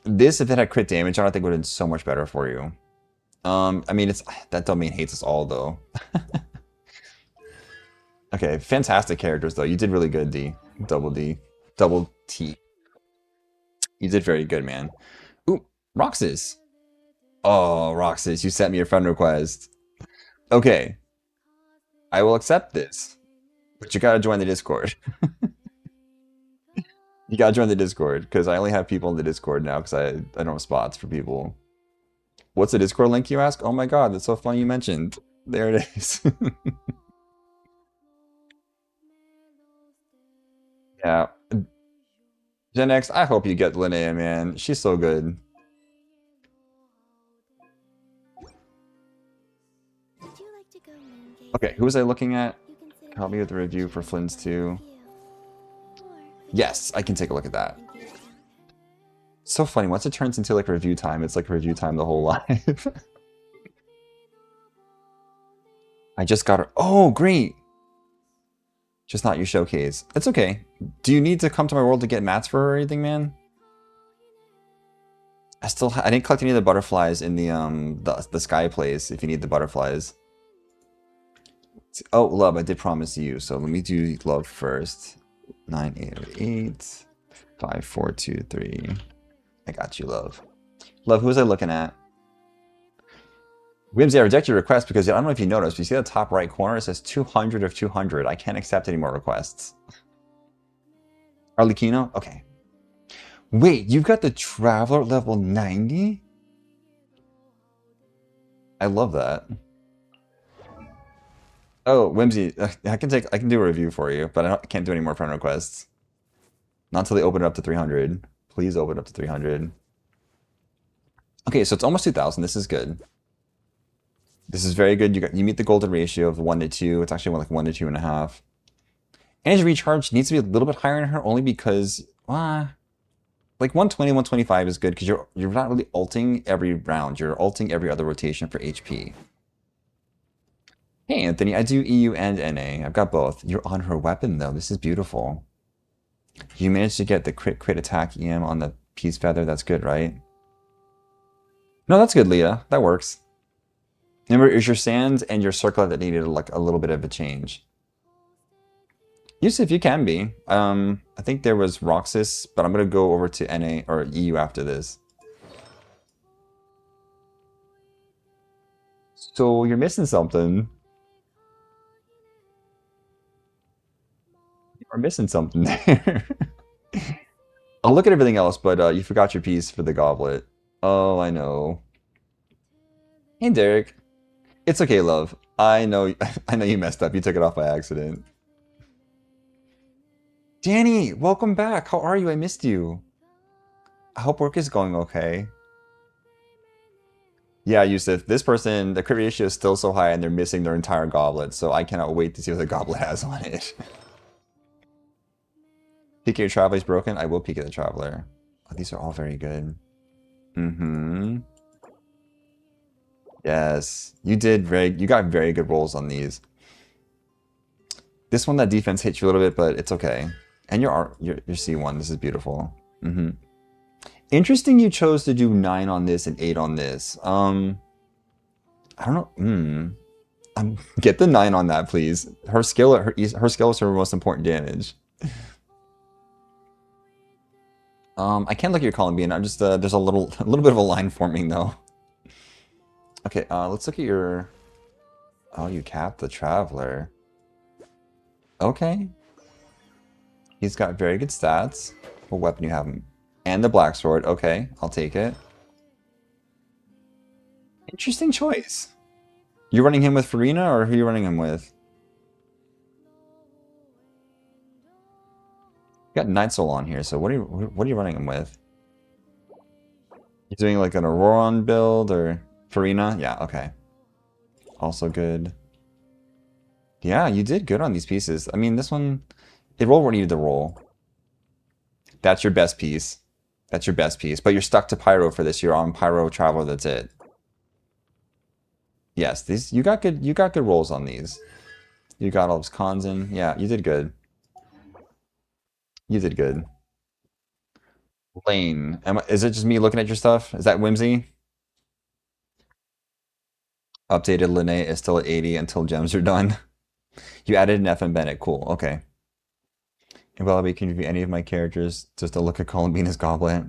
Speaker 1: This, if it had crit damage on it, I think would have been so much better for you. I mean, it's that domain hates us all though. Okay, fantastic characters though. You did really good, D. Double D. Double T. You did very good, man. Ooh, Roxas. Oh, Roxas, you sent me a friend request. Okay, I will accept this. But you gotta join the Discord. You gotta join the Discord, because I only have people in the Discord now, because I don't have spots for people. What's the Discord link, you ask? Oh my god, that's so funny you mentioned. There it is. Yeah. Gen X, I hope you get Linnea, man. She's so good. Okay, who was I looking at? Help me with the review for Flynn's 2. Yes, I can take a look at that. So funny, once it turns into like review time, it's like review time the whole life. I just got her. Oh, great! Just not your showcase. It's okay. Do you need to come to my world to get mats for her or anything, man? I didn't collect any of the butterflies in the sky place. If you need the butterflies. Oh, love, I did promise you. So let me do love first. 9808 5423. I got you, love. Love, who was I looking at? Whimsy, I reject your request because I don't know if you noticed, but you see the top right corner? It says 200 of 200. I can't accept any more requests. Arlecchino? Okay. Wait, you've got the Traveler level 90? I love that. Oh, Whimsy, I can do a review for you, but I can't do any more friend requests. Not until they open it up to 300. Please open it up to 300. Okay, so it's almost 2,000. This is good. This is very good. You meet the golden ratio of 1 to 2. It's actually more like 1 to 2.5. Energy recharge needs to be a little bit higher in her only because like 120, 125 is good because you're not really ulting every round. You're ulting every other rotation for HP. Hey Anthony, I do EU and NA. I've got both. You're on her weapon though. This is beautiful. You managed to get the crit attack EM on the Peace Feather. That's good, right? No, that's good, Leah. That works. Remember, it was your sands and your circlet that needed like a little bit of a change. Yusuf, you can be. I think there was Roxas, but I'm gonna go over to NA or EU after this. So you're missing something. You're missing something there. I'll look at everything else, but you forgot your piece for the goblet. Oh, I know. Hey, Derek. It's okay, love. I know. I know you messed up. You took it off by accident. Danny, welcome back. How are you? I missed you. I hope work is going okay. Yeah, Yusuf, this person, the crit ratio is still so high and they're missing their entire goblet, so I cannot wait to see what the goblet has on it. Peek at your Traveler is broken. I will peek at the Traveler. Oh, these are all very good. Mm-hmm. Yes. You got very good rolls on these. This one, that defense hits you a little bit, but it's okay. And your C1, this is beautiful. Mm-hmm. Interesting you chose to do 9 on this and 8 on this. I don't know. Get the 9 on that, please. Her skill is her most important damage. I can't look at your column being. I'm just there's a little bit of a line forming though. Okay, let's look at your. Oh, you capped the Traveler. Okay, he's got very good stats. What weapon you have him? And the Black Sword. Okay, I'll take it. Interesting choice. You running him with Farina, or who you running him with? You got Night Soul on here, so what are you running him with? You doing like an Auroran build or Farina? Yeah, okay. Also good. Yeah, you did good on these pieces. I mean, this one, it rolled where it needed to roll. That's your best piece. That's your best piece. But you're stuck to Pyro for this. You're on Pyro Traveler, that's it. Yes, these you got good rolls on these. You got all those cons in. Yeah, you did good. You did good. Lane. Is it just me looking at your stuff? Is that Whimsy? Updated Linne is still at 80 until gems are done. You added an FM Bennett. Cool. Okay. And will I be can review any of my characters just to look at Columbina's goblet?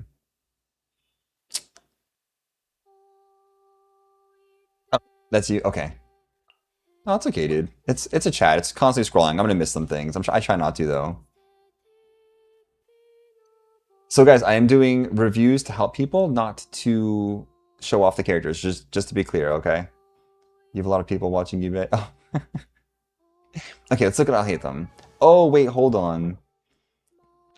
Speaker 1: Oh, that's you. Okay. Oh, it's okay, dude. It's a chat. It's constantly scrolling. I'm gonna miss some things. I try not to though. So guys, I am doing reviews to help people, not to show off the characters. Just to be clear, okay? You have a lot of people watching you, but oh. Okay, let's look at I'll hate them. Oh wait, hold on.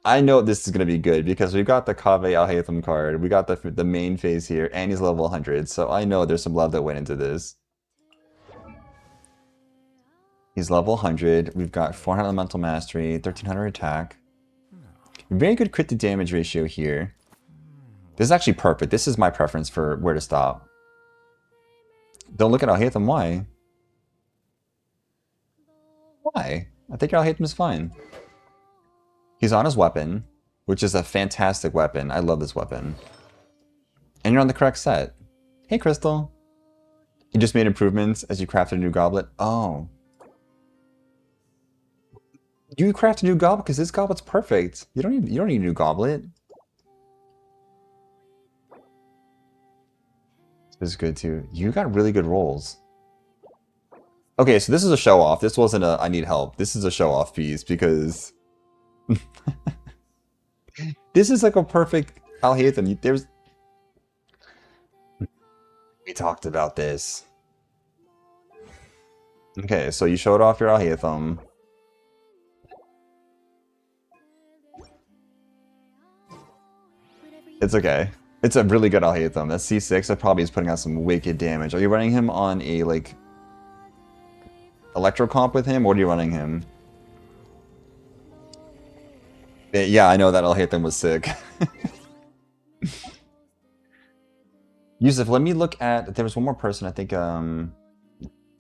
Speaker 1: I know this is gonna be good because we've got the Kaveh Al Haytham card. We got the main phase here, and he's level 100, so I know there's some love that went into this. He's level 100. We've got 400 elemental mastery, 1300 attack. Very good crit to damage ratio here. This is actually perfect. This is my preference for where to stop. Don't look at Al Haytham. Why? Why? I think Al Haytham is fine. He's on his weapon, which is a fantastic weapon. I love this weapon. And you're on the correct set. Hey, Crystal. You just made improvements as you crafted a new goblet? Oh. You craft a new goblet because this goblet's perfect. You don't need a new goblet. This is good too. You got really good rolls. Okay, so this is a show off. This wasn't a I need help. This is a show off piece because this is like a perfect Al Haytham. We talked about this. Okay, so you showed off your Alhaitham. It's okay. It's a really good Alhaitham. That C6 that probably is putting out some wicked damage. Are you running him on a, like, Electro comp with him, or are you running him? Yeah, I know that Alhaitham was sick. Yusuf, let me look at... There was one more person, I think,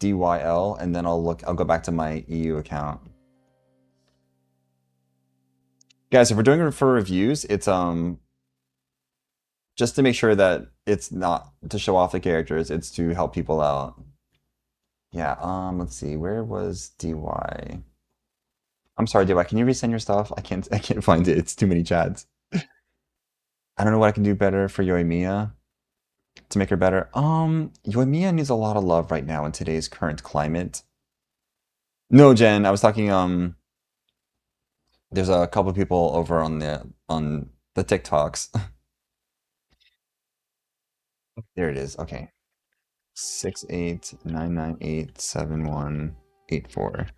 Speaker 1: DYL, and then I'll go back to my EU account. Guys, if we're doing it for reviews, it's just to make sure that it's not to show off the characters, it's to help people out. Yeah, let's see, where was DY? I'm sorry, DY, can you resend your stuff? I can't find it. It's too many chats. I don't know what I can do better for Yoimiya to make her better. Yoimiya needs a lot of love right now in today's current climate. No, Jen, I was talking there's a couple of people over on the TikToks. There it is. Okay. 689987184.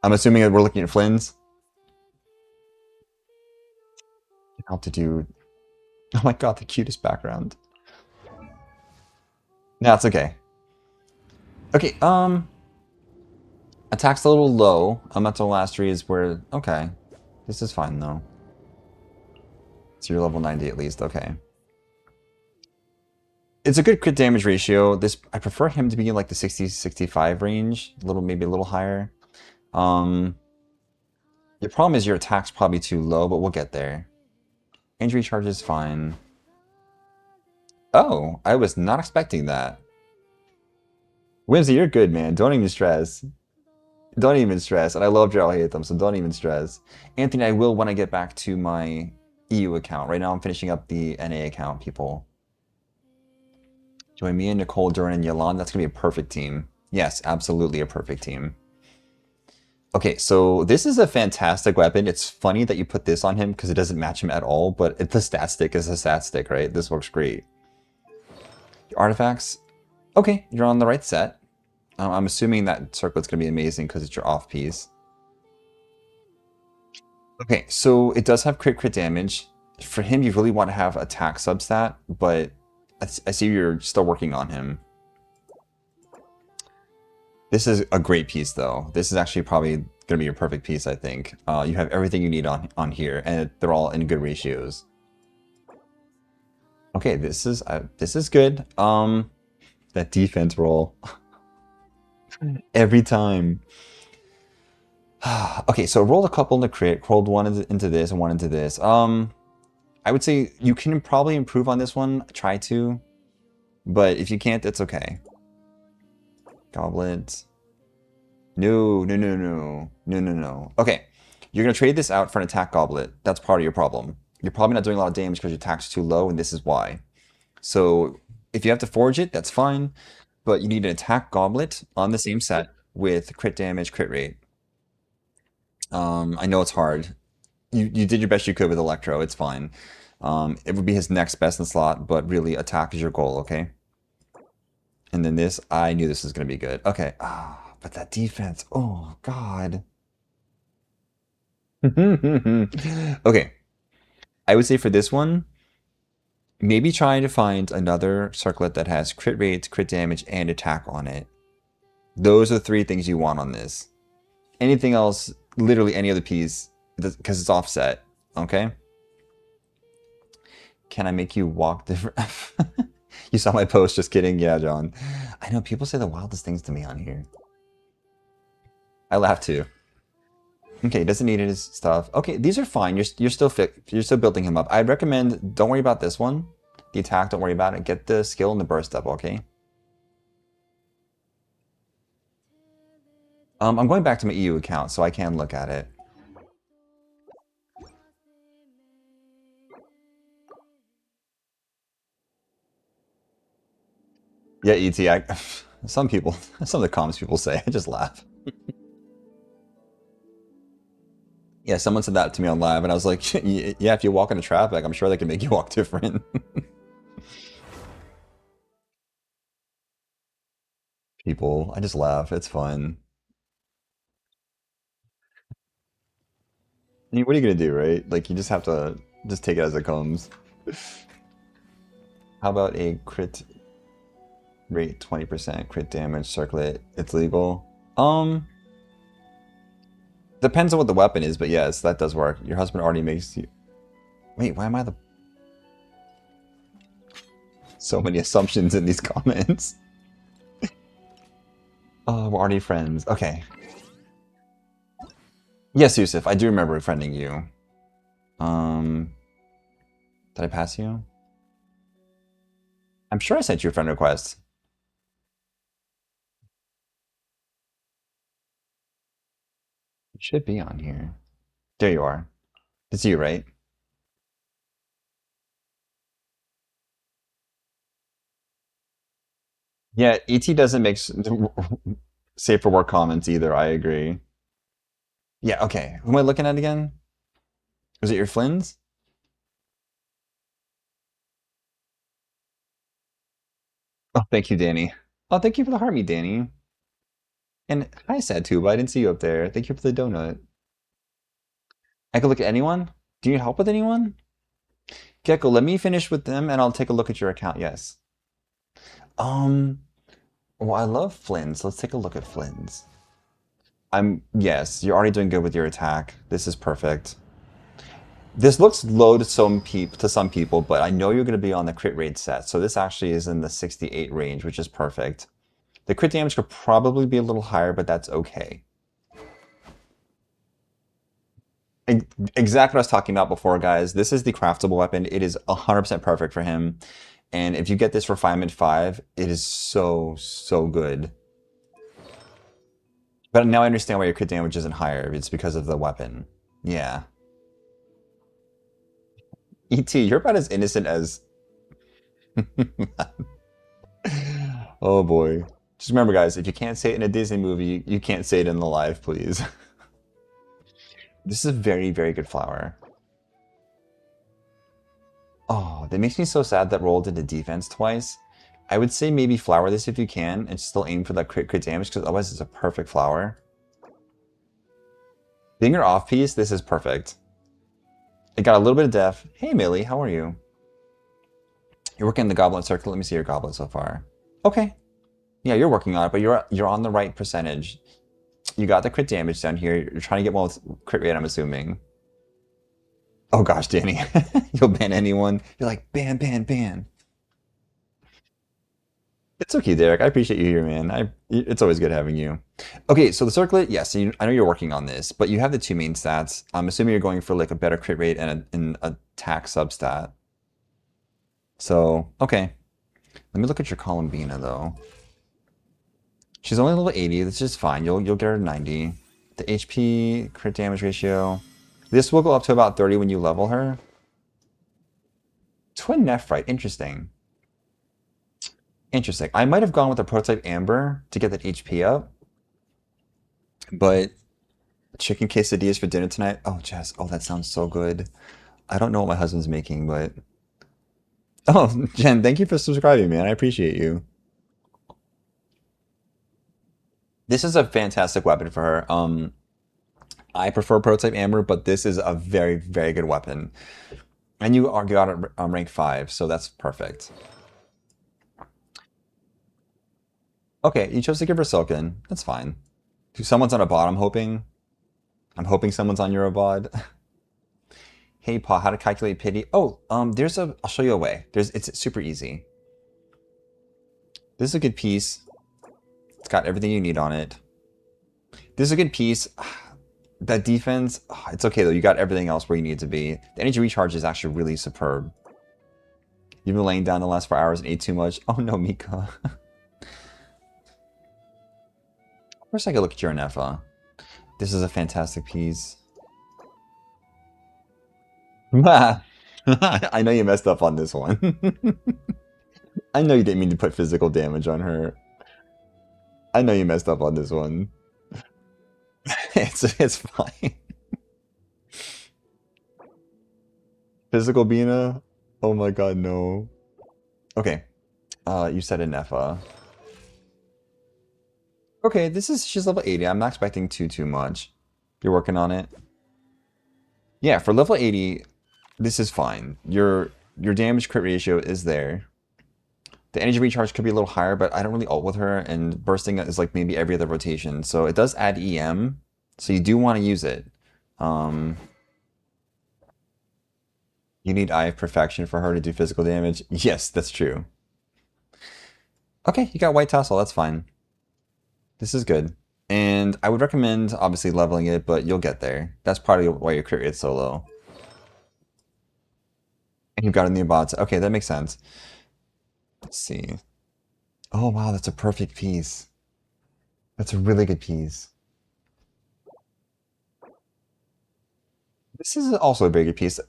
Speaker 1: I'm assuming that we're looking at Flynn's. Altitude. Oh my god, the cutest background. No, it's okay. Okay, attack's a little low. Elemental mastery is where okay. This is fine though. So you're level 90 at least, okay. It's a good crit damage ratio. This I prefer him to be in like the 60-65 range, maybe a little higher. Um your problem is your attack's probably too low, but we'll get there. Injury charge is fine. Oh, I was not expecting that. Whimsy, you're good, man. Don't even stress. Don't even stress. And I love Gerald Hatham, so don't even stress. Anthony, I will when I get back to my EU account. Right now I'm finishing up the NA account, people. Join me and Nicole, Duran, and Yolanda. That's going to be a perfect team. Yes, absolutely a perfect team. Okay, so this is a fantastic weapon. It's funny that you put this on him because it doesn't match him at all, but the stat stick is a stat stick, right? This works great. Your artifacts. Okay, you're on the right set. I'm assuming that circlet's going to be amazing because it's your off piece. Okay, so it does have crit damage. For him, you really want to have attack substat, but I see you're still working on him. This is a great piece, though. This is actually probably going to be your perfect piece, I think. You have everything you need on here, and they're all in good ratios. Okay, this is good. That defense roll every time. Okay, so rolled a couple in the crit, rolled one into this and one into this. I would say you can probably improve on this one. Try to, but if you can't, it's okay. Goblet. No, no, no, no, no, no, no. Okay, you're gonna trade this out for an attack goblet. That's part of your problem. You're probably not doing a lot of damage because your attack's too low, and this is why. So if you have to forge it, that's fine, but you need an attack goblet on the same set with crit damage, crit rate. I know it's hard. You did your best you could with Electro. It's fine. It would be his next best in slot, but really attack is your goal, okay? And then this, I knew this was going to be good. Okay. Ah, but that defense. Oh, God. Okay. I would say for this one, maybe try to find another circlet that has crit rate, crit damage, and attack on it. Those are the three things you want on this. Anything else, literally any other piece, because it's offset. Okay? Can I make you walk different? You saw my post, just kidding. Yeah, John. I know people say the wildest things to me on here. I laugh too. Okay, doesn't need his stuff. Okay, these are fine. You're still fit. You're still building him up. I'd recommend don't worry about this one. The attack, don't worry about it. Get the skill and the burst up. Okay. I'm going back to my EU account so I can look at it. Yeah, ET. Some people, some of the comments people say, I just laugh. Yeah, someone said that to me on live, and I was like, yeah, if you walk into traffic, I'm sure they can make you walk different. people. I just laugh. It's fun. I mean, what are you gonna do, right? Like, you just have to just take it as it comes. How about a crit rate 20%, crit damage, circlet? It's legal. Depends on what the weapon is, but yes, that does work. Your husband already makes you. Wait, why am I the. So many assumptions in these comments. Oh, we're already friends. Okay. Yes, Yusuf, I do remember friending you. Um, did I pass you? I'm sure I sent you a friend request. You should be on here. There you are. It's you, right? Yeah, ET doesn't make safe for work comments either. I agree. Yeah, okay. Who am I looking at again? Was it your Flynn's? Oh, thank you, Danny. Oh, thank you for the heart me, Danny. And hi, Sad Tuba. I didn't see you up there. Thank you for the donut. I could look at anyone? Do you need help with anyone? Gecko, let me finish with them and I'll take a look at your account. Yes. Um, well, I love Flynn's. Let's take a look at Flynn's. Yes, you're already doing good with your attack. This is perfect. This looks low to some people, but I know you're going to be on the crit rate set. So this actually is in the 68 range, which is perfect. The crit damage could probably be a little higher, but that's okay. Exactly what I was talking about before, guys. This is the craftable weapon. It is 100% perfect for him. And if you get this refinement 5, it is so, so good. But now I understand why your crit damage isn't higher. It's because of the weapon. Yeah. ET, you're about as innocent as. Oh boy. Just remember, guys, if you can't say it in a Disney movie, you can't say it in the live, please. This is a very, very good flower. Oh, that makes me so sad that rolled into defense twice. I would say maybe flower this if you can and still aim for that crit damage because otherwise it's a perfect flower. Being your off piece, this is perfect. It got a little bit of def. Hey Millie, how are you? You're working in the goblet circle. Let me see your goblet so far. Okay. Yeah, you're working on it, but you're on the right percentage. You got the crit damage down here. You're trying to get one with crit rate, I'm assuming. Oh gosh, Danny. You'll ban anyone. You're like, ban, ban, ban. It's okay, Derek. I appreciate you here, man. It's always good having you. Okay, so the circlet, yes, I know you're working on this, but you have the two main stats. I'm assuming you're going for like a better crit rate and an attack substat. So, okay. Let me look at your Columbina though. She's only level 80. This is fine. You'll get her to 90. The HP crit damage ratio. This will go up to about 30 when you level her. Twin Nephrite. Interesting. Interesting. I might have gone with a prototype Amber to get that HP up, but chicken quesadillas for dinner tonight. Oh, Jess. Oh, that sounds so good. I don't know what my husband's making, but oh, Jen, thank you for subscribing, man. I appreciate you. This is a fantastic weapon for her. I prefer prototype Amber, but this is a very, very good weapon. And you are got it rank 5, so that's perfect. Okay, you chose to give her Silken. That's fine. Someone's on a bot, I'm hoping. I'm hoping someone's on Eurobot. Hey, Pa, how to calculate pity? Oh, I'll show you a way. It's super easy. This is a good piece. It's got everything you need on it. This is a good piece. That defense, it's okay though. You got everything else where you need to be. The energy recharge is actually really superb. You've been laying down the last 4 hours and ate too much. Oh no, Mika. First, I could look at your Nefa. This is a fantastic piece. I know you messed up on this one. I know you didn't mean to put physical damage on her. I know you messed up on this one. It's fine. Physical Bina? Oh my god, no. Okay. You said a Nefa. Okay, she's level 80. I'm not expecting too much. You're working on it. Yeah, for level 80, this is fine. Your damage crit ratio is there. The energy recharge could be a little higher, but I don't really ult with her, and bursting is like maybe every other rotation. So it does add EM, so you do want to use it. Um, you need Eye of Perfection for her to do physical damage. Yes, that's true. Okay, you got White Tassel, that's fine. This is good. And I would recommend obviously leveling it, but you'll get there. That's probably why your crit rate's so low. And you've got a new bots. Okay, that makes sense. Let's see. Oh wow, that's a perfect piece. That's a really good piece. This is also a very good piece.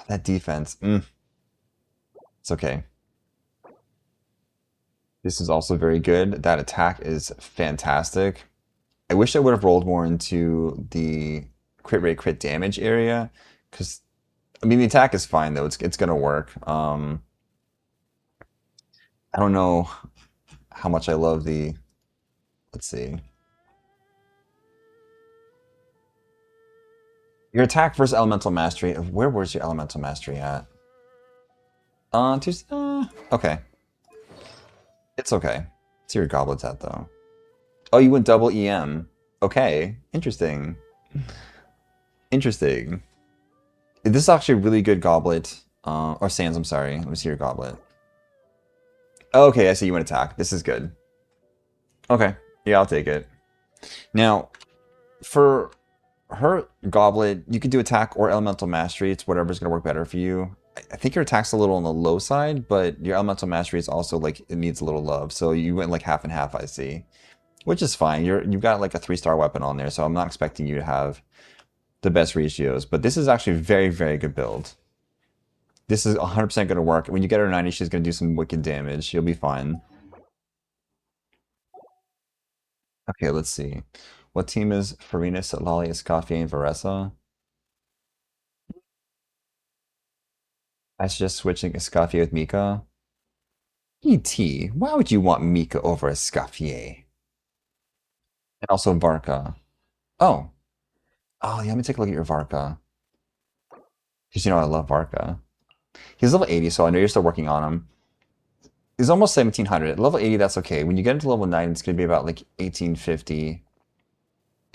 Speaker 1: That defense, it's okay. This is also very good. That attack is fantastic. I wish I would have rolled more into the crit rate, crit damage area, because I mean the attack is fine though. It's gonna work. I don't know how much I love the. Let's see. Your attack versus elemental mastery. Where was your elemental mastery at? Okay. It's okay. See where your goblet's at though. Oh, you went double EM. Okay. Interesting. Interesting. This is actually a really good goblet. Or sands, I'm sorry. Let me see your goblet. Okay, I see you went attack. This is good. Okay. Yeah, I'll take it. Now, for her goblet, you could do attack or elemental mastery. It's whatever's gonna work better for you. I think your attack's a little on the low side, but your elemental mastery is also like it needs a little love. So you went like half and half, I see. Which is fine. You've got like a 3-star weapon on there, so I'm not expecting you to have the best ratios. But this is actually a very, very good build. This is 100% going to work. When you get her 90, she's going to do some wicked damage. You'll be fine. Okay, let's see. What team is Farina, Lali, Escoffier, and Varesa? I suggest switching Escoffier with Mika. ET, why would you want Mika over Escoffier? And also Varka. Oh. Oh, yeah, let me take a look at your Varka. Because you know I love Varka. He's level 80, so I know you're still working on him. He's almost 1700. Level 80, that's okay. When you get into level 9, it's going to be about like 1850.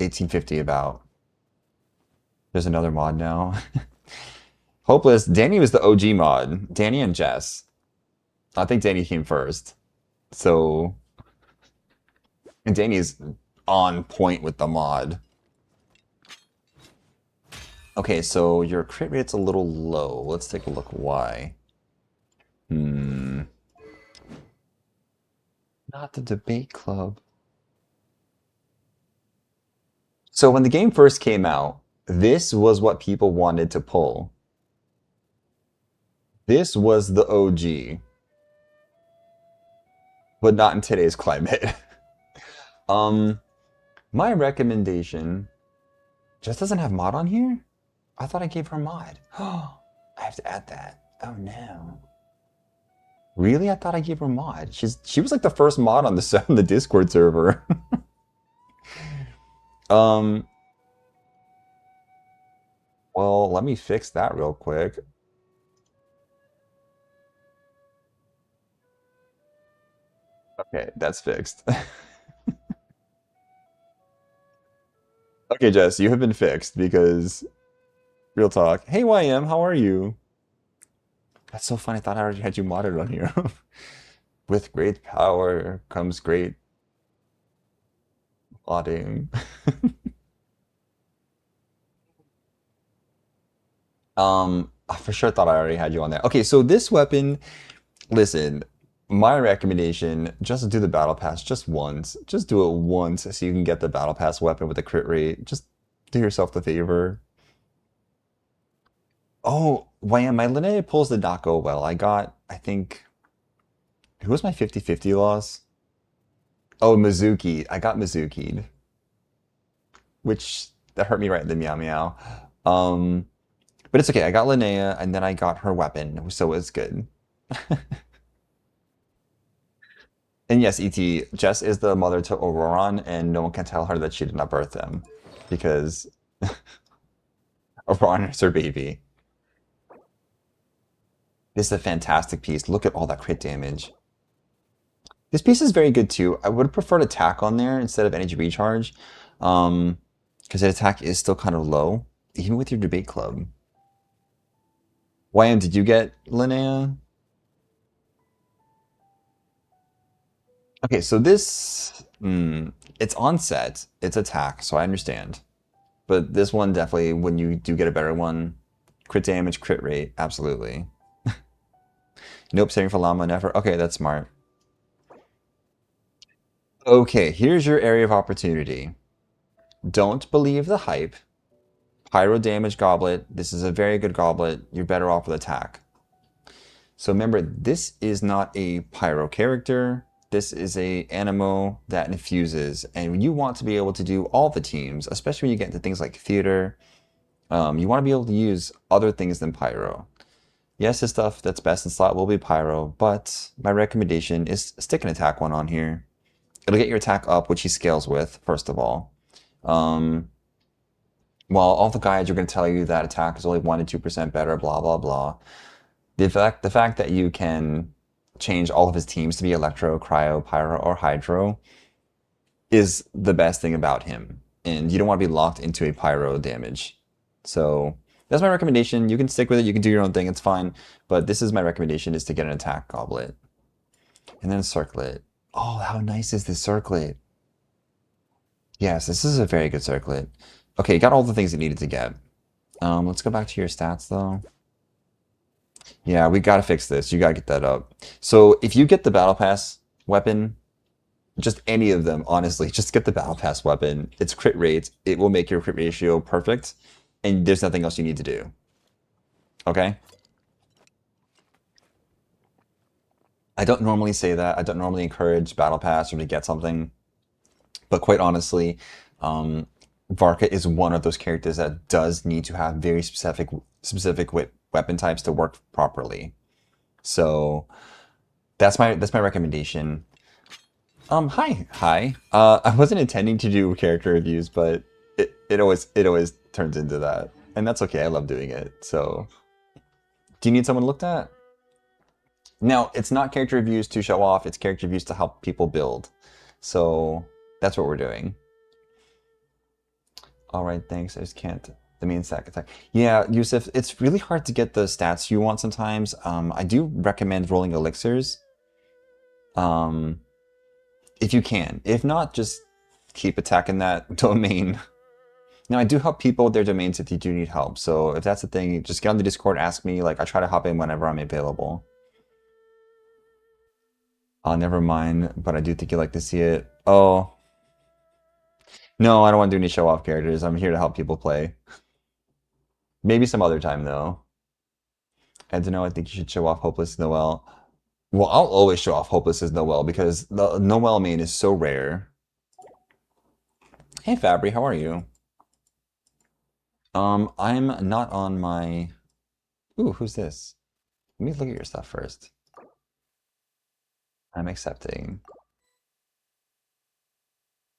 Speaker 1: 1850 about. There's another mod now. Hopeless. Danny was the OG mod. Danny and Jess. I think Danny came first. So, and Danny's on point with the mod. Okay, so your crit rate's a little low. Let's take a look why. Hmm. Not the debate club. So when the game first came out, this was what people wanted to pull. This was the OG, but not in today's climate. um, my recommendation just doesn't have mod on here? I thought I gave her mod. Oh, I have to add that. Oh no. Really? I thought I gave her mod. She was like the first mod on the on the Discord server. um, well, let me fix that real quick. Okay, that's fixed. Okay, Jess, you have been fixed because real talk. Hey YM, how are you? That's so funny. I thought I already had you modded on here. With great power comes great modding. I for sure thought I already had you on there. Okay, so this weapon, listen, my recommendation, just do the battle pass just once. Just do it once so you can get the battle pass weapon with a crit rate. Just do yourself the favor. Oh, Wham, my Linnea pulls did not go well. I got, I think, who was my 50-50 loss? Oh, Mizuki. I got Mizuki'd, which that hurt me right in the meow meow. Um, but it's okay. I got Linnea and then I got her weapon, so it's good. And yes, ET, Jess is the mother to Auroron, and no one can tell her that she did not birth him because Auroron is her baby. This is a fantastic piece. Look at all that crit damage. This piece is very good too. I would have preferred attack on there instead of energy recharge, because that attack is still kind of low, even with your debate club. YM, did you get Linnea? Okay, so this, it's on set, it's attack, so I understand. But this one definitely, when you do get a better one, crit damage, crit rate, absolutely. Nope, saving for llama, never. Okay, that's smart. Okay, here's your area of opportunity. Don't believe the hype. Pyro damage goblet. This is a very good goblet. You're better off with attack. So remember, this is not a pyro character. This is a animo that infuses, and you want to be able to do all the teams, especially when you get into things like theater. You want to be able to use other things than pyro. Yes, the stuff that's best in slot will be pyro, but my recommendation is stick an attack one on here. It'll get your attack up, which he scales with, first of all. Um, while all the guides are going to tell you that attack is only 1 to 2% better, blah, blah, blah. The fact that you can change all of his teams to be Electro, Cryo, Pyro, or Hydro is the best thing about him. And you don't want to be locked into a Pyro damage. So that's my recommendation. You can stick with it. You can do your own thing. It's fine. But this is my recommendation is to get an attack goblet. And then circlet. Oh, how nice is this circlet? Yes, this is a very good circlet. Okay, you got all the things you needed to get. Let's go back to your stats though. Yeah, we gotta fix this. You gotta get that up. So if you get the battle pass weapon, just any of them, honestly, just get the battle pass weapon. It's crit rate. It will make your crit ratio perfect, and there's nothing else you need to do. Okay? I don't normally say that. I don't normally encourage battle pass or to get something, but quite honestly, um, Varka is one of those characters that does need to have very specific weapon types to work properly. So that's my recommendation. Hi. I wasn't intending to do character reviews, but it always turns into that, and that's okay. I love doing it. So, do you need someone looked at? No, it's not character reviews to show off. It's character reviews to help people build. So that's what we're doing. All right, thanks. I just can't. The main stack attack. Yeah, Yusuf, it's really hard to get the stats you want sometimes. I do recommend rolling elixirs. Um, if you can. If not, just keep attacking that domain. Now, I do help people with their domains if they do need help. So if that's the thing, just get on the Discord, ask me. Like, I try to hop in whenever I'm available. Never mind, but I do think you like to see it. Oh, no, I don't want to do any show-off characters. I'm here to help people play. Maybe some other time, though. And to know, I think you should show off Hopeless Noel. Well, I'll always show off Hopeless as Noel because the Noel main is so rare. Hey, Fabry, how are you? I'm not on my... Ooh, who's this? Let me look at your stuff first. I'm accepting.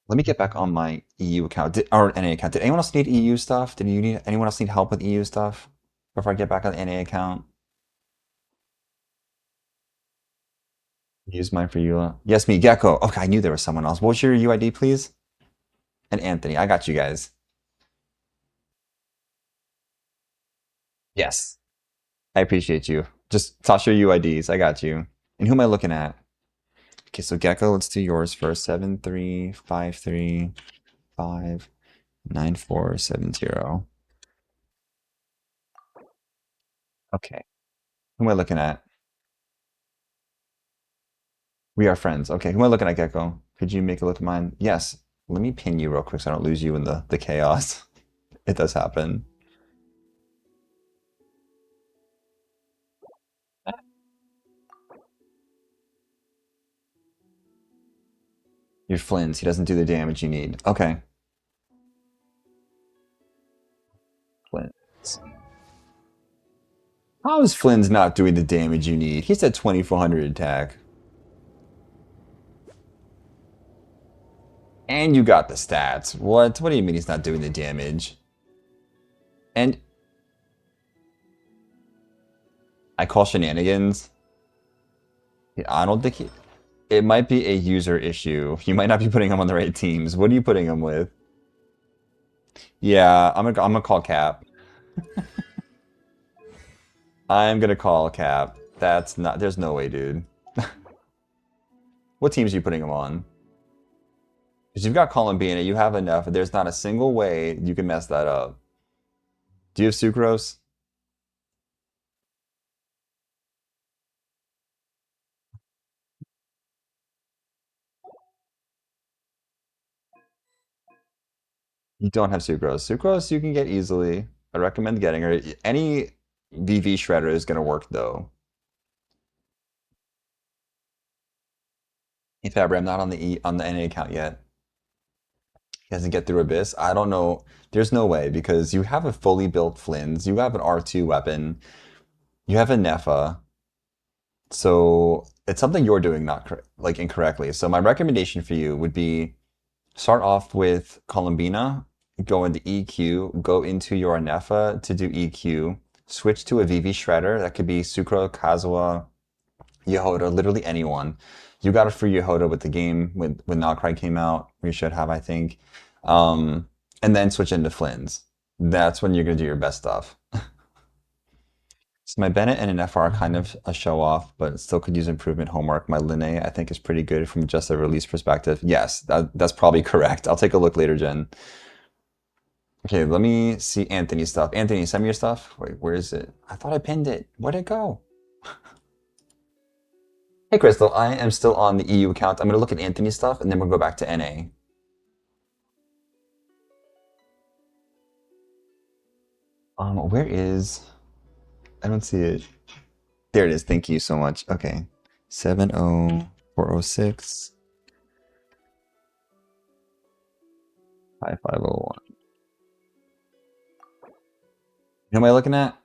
Speaker 1: Let me get back on my EU account or NA account. Did anyone else need EU stuff? Did you need anyone else need help with EU stuff before I get back on the NA account? Use mine for you. Yes, me, Gecko. Okay, I knew there was someone else. What's your UID, please? And Anthony. I got you guys. Yes. I appreciate you. Just toss your UIDs. I got you. And who am I looking at? Okay, so Gecko, let's do yours first. 7353599470. Okay. Who am I looking at? We are friends. Okay, who am I looking at, Gecko? Could you make a look at mine? Yes. Let me pin you real quick so I don't lose you in the chaos. It does happen. Your Flynn's. He doesn't do the damage you need. Okay. Flynn's. How is Flynn's not doing the damage you need? He's at 2400 attack. And you got the stats. What? What do you mean he's not doing the damage? And I call shenanigans. I don't think he, it might be a user issue. You might not be putting him on the right teams. What are you putting him with? Yeah, I'm gonna call Cap. I'm gonna call Cap. That's not. There's no way, dude. What teams are you putting him on? Because you've got Columbine, you have enough. There's not a single way you can mess that up. Do you have Sucrose? You don't have Sucrose. Sucrose you can get easily. I recommend getting her. Any VV shredder is gonna work though. Hey Fabry, I'm not on the NA account yet. He hasn't get through Abyss. I don't know. There's no way because you have a fully built Flynn's, you have an R2 weapon, you have a Nefa. So it's something you're doing not like incorrectly. So my recommendation for you would be start off with Columbina, go into EQ, go into your Nefa to do EQ, switch to a VV Shredder. That could be Sucro, Kazuha, Yehoda, literally anyone. You got it for Yehoda with the game when Nalcry came out. We should have, I think. And then switch into Flynn's. That's when you're gonna do your best stuff. So my Bennett and an FR are kind of a show off, but still could use improvement homework. My Linne, I think, is pretty good from just a release perspective. Yes, that's probably correct. I'll take a look later, Jen. Okay, let me see Anthony's stuff. Anthony, send me your stuff. Wait, where is it? I thought I pinned it. Where'd it go? Hey, Crystal, I am still on the EU account. I'm going to look at Anthony's stuff, and then we'll go back to NA. Where is... I don't see it. There it is. Thank you so much. Okay. 70406 5501. Who am I looking at?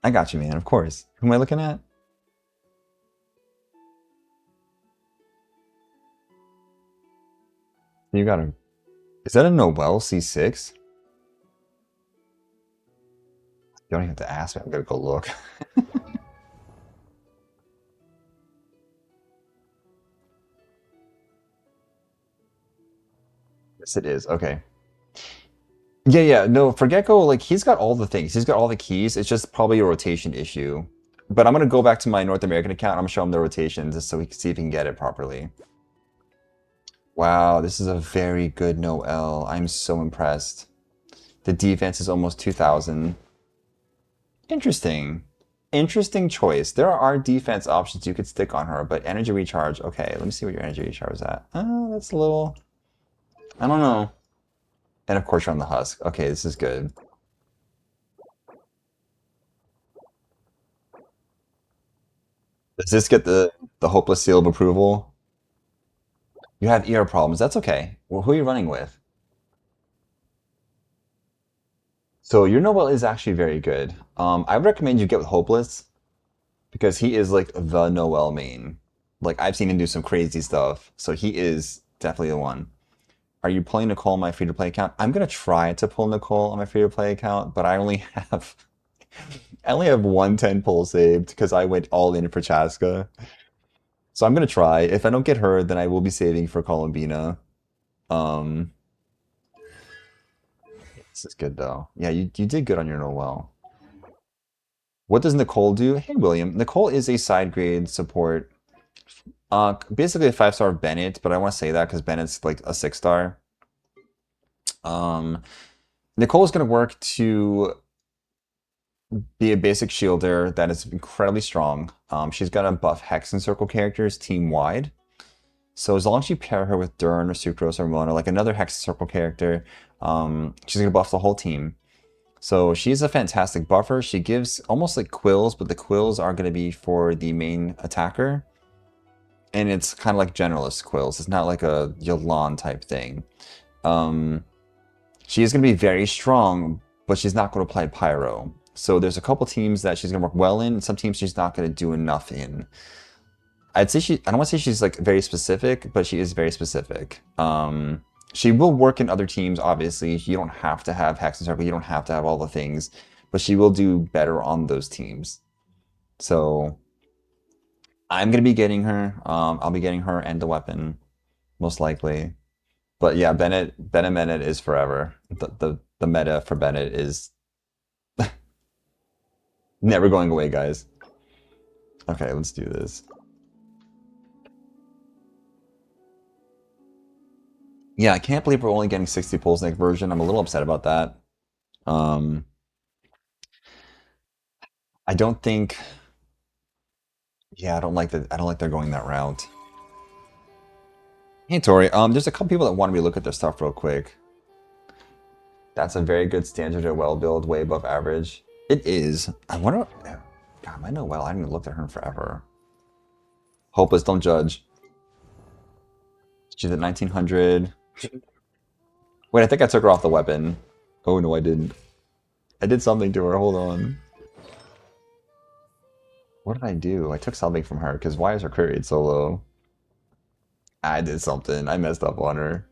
Speaker 1: I got you, man. Of course. Who am I looking at? You got him. Is that a Nobel C6? You don't even have to ask me. I'm gonna go look. Yes, it is. Okay. Yeah, yeah. No, for Gecko, like he's got all the things. He's got all the keys. It's just probably a rotation issue. But I'm gonna go back to my North American account. I'm gonna show him the rotations just so we can see if he can get it properly. Wow, this is a very good Noel. I'm so impressed. The defense is almost 2,000. Interesting. Interesting choice. There are defense options you could stick on her, but energy recharge. Okay, let me see what your energy recharge is at. Oh, that's a little. I don't know. And of course, you're on the husk. Okay, this is good. Does this get the hopeless seal of approval? You have ear problems. That's okay. Well, who are you running with? So your Noel is actually very good. I would recommend you get with Hopeless because he is like the Noel main. Like I've seen him do some crazy stuff, so he is definitely the one. Are you pulling Nicole on my free to play account? I'm gonna try to pull Nicole on my free to play account, but I only have 110 pull saved because I went all in for Chaska. So I'm gonna try. If I don't get her, then I will be saving for Columbina. Um, this is good though. Yeah, you did good on your Noel. What does Nicole do? Hey William, Nicole is a side grade support. Basically a 5-star Bennett, but I want to say that because Bennett's like a 6-star. Um, Nicole is going to work to be a basic shielder that is incredibly strong. She's going to buff Hex and Circle characters team wide. So as long as you pair her with Dern or Sucrose or Mona, like another Hex and Circle character, she's going to buff the whole team. So she's a fantastic buffer. She gives almost like quills, but the quills are going to be for the main attacker. And it's kind of like generalist quills. It's not like a Yolan type thing. Um, she is going to be very strong, but she's not going to apply Pyro. So there's a couple teams that she's going to work well in, and some teams she's not going to do enough in. I'd say I don't want to say she's like very specific, but she is very specific. She will work in other teams, obviously. You don't have to have Hex and Circle, you don't have to have all the things, but she will do better on those teams. So I'm gonna be getting her. I'll be getting her and the weapon, most likely. But yeah, Bennett is forever. The meta for Bennett is never going away, guys. Okay, let's do this. Yeah, I can't believe we're only getting 60 pulls next version. I'm a little upset about that. Um, I don't think. Yeah, I don't like that. I don't like they're going that route. Hey Tori, there's a couple people that want me to look at their stuff real quick. That's a very good standard or well build, way above average. It is. I wonder. God, I know well. I haven't even looked at her in forever. Hopeless, don't judge. She's at 1900. Wait, I think I took her off the weapon. Oh no, I didn't. I did something to her. Hold on. What did I do? I took something from her, because why is her crit rate so low? I did something. I messed up on her.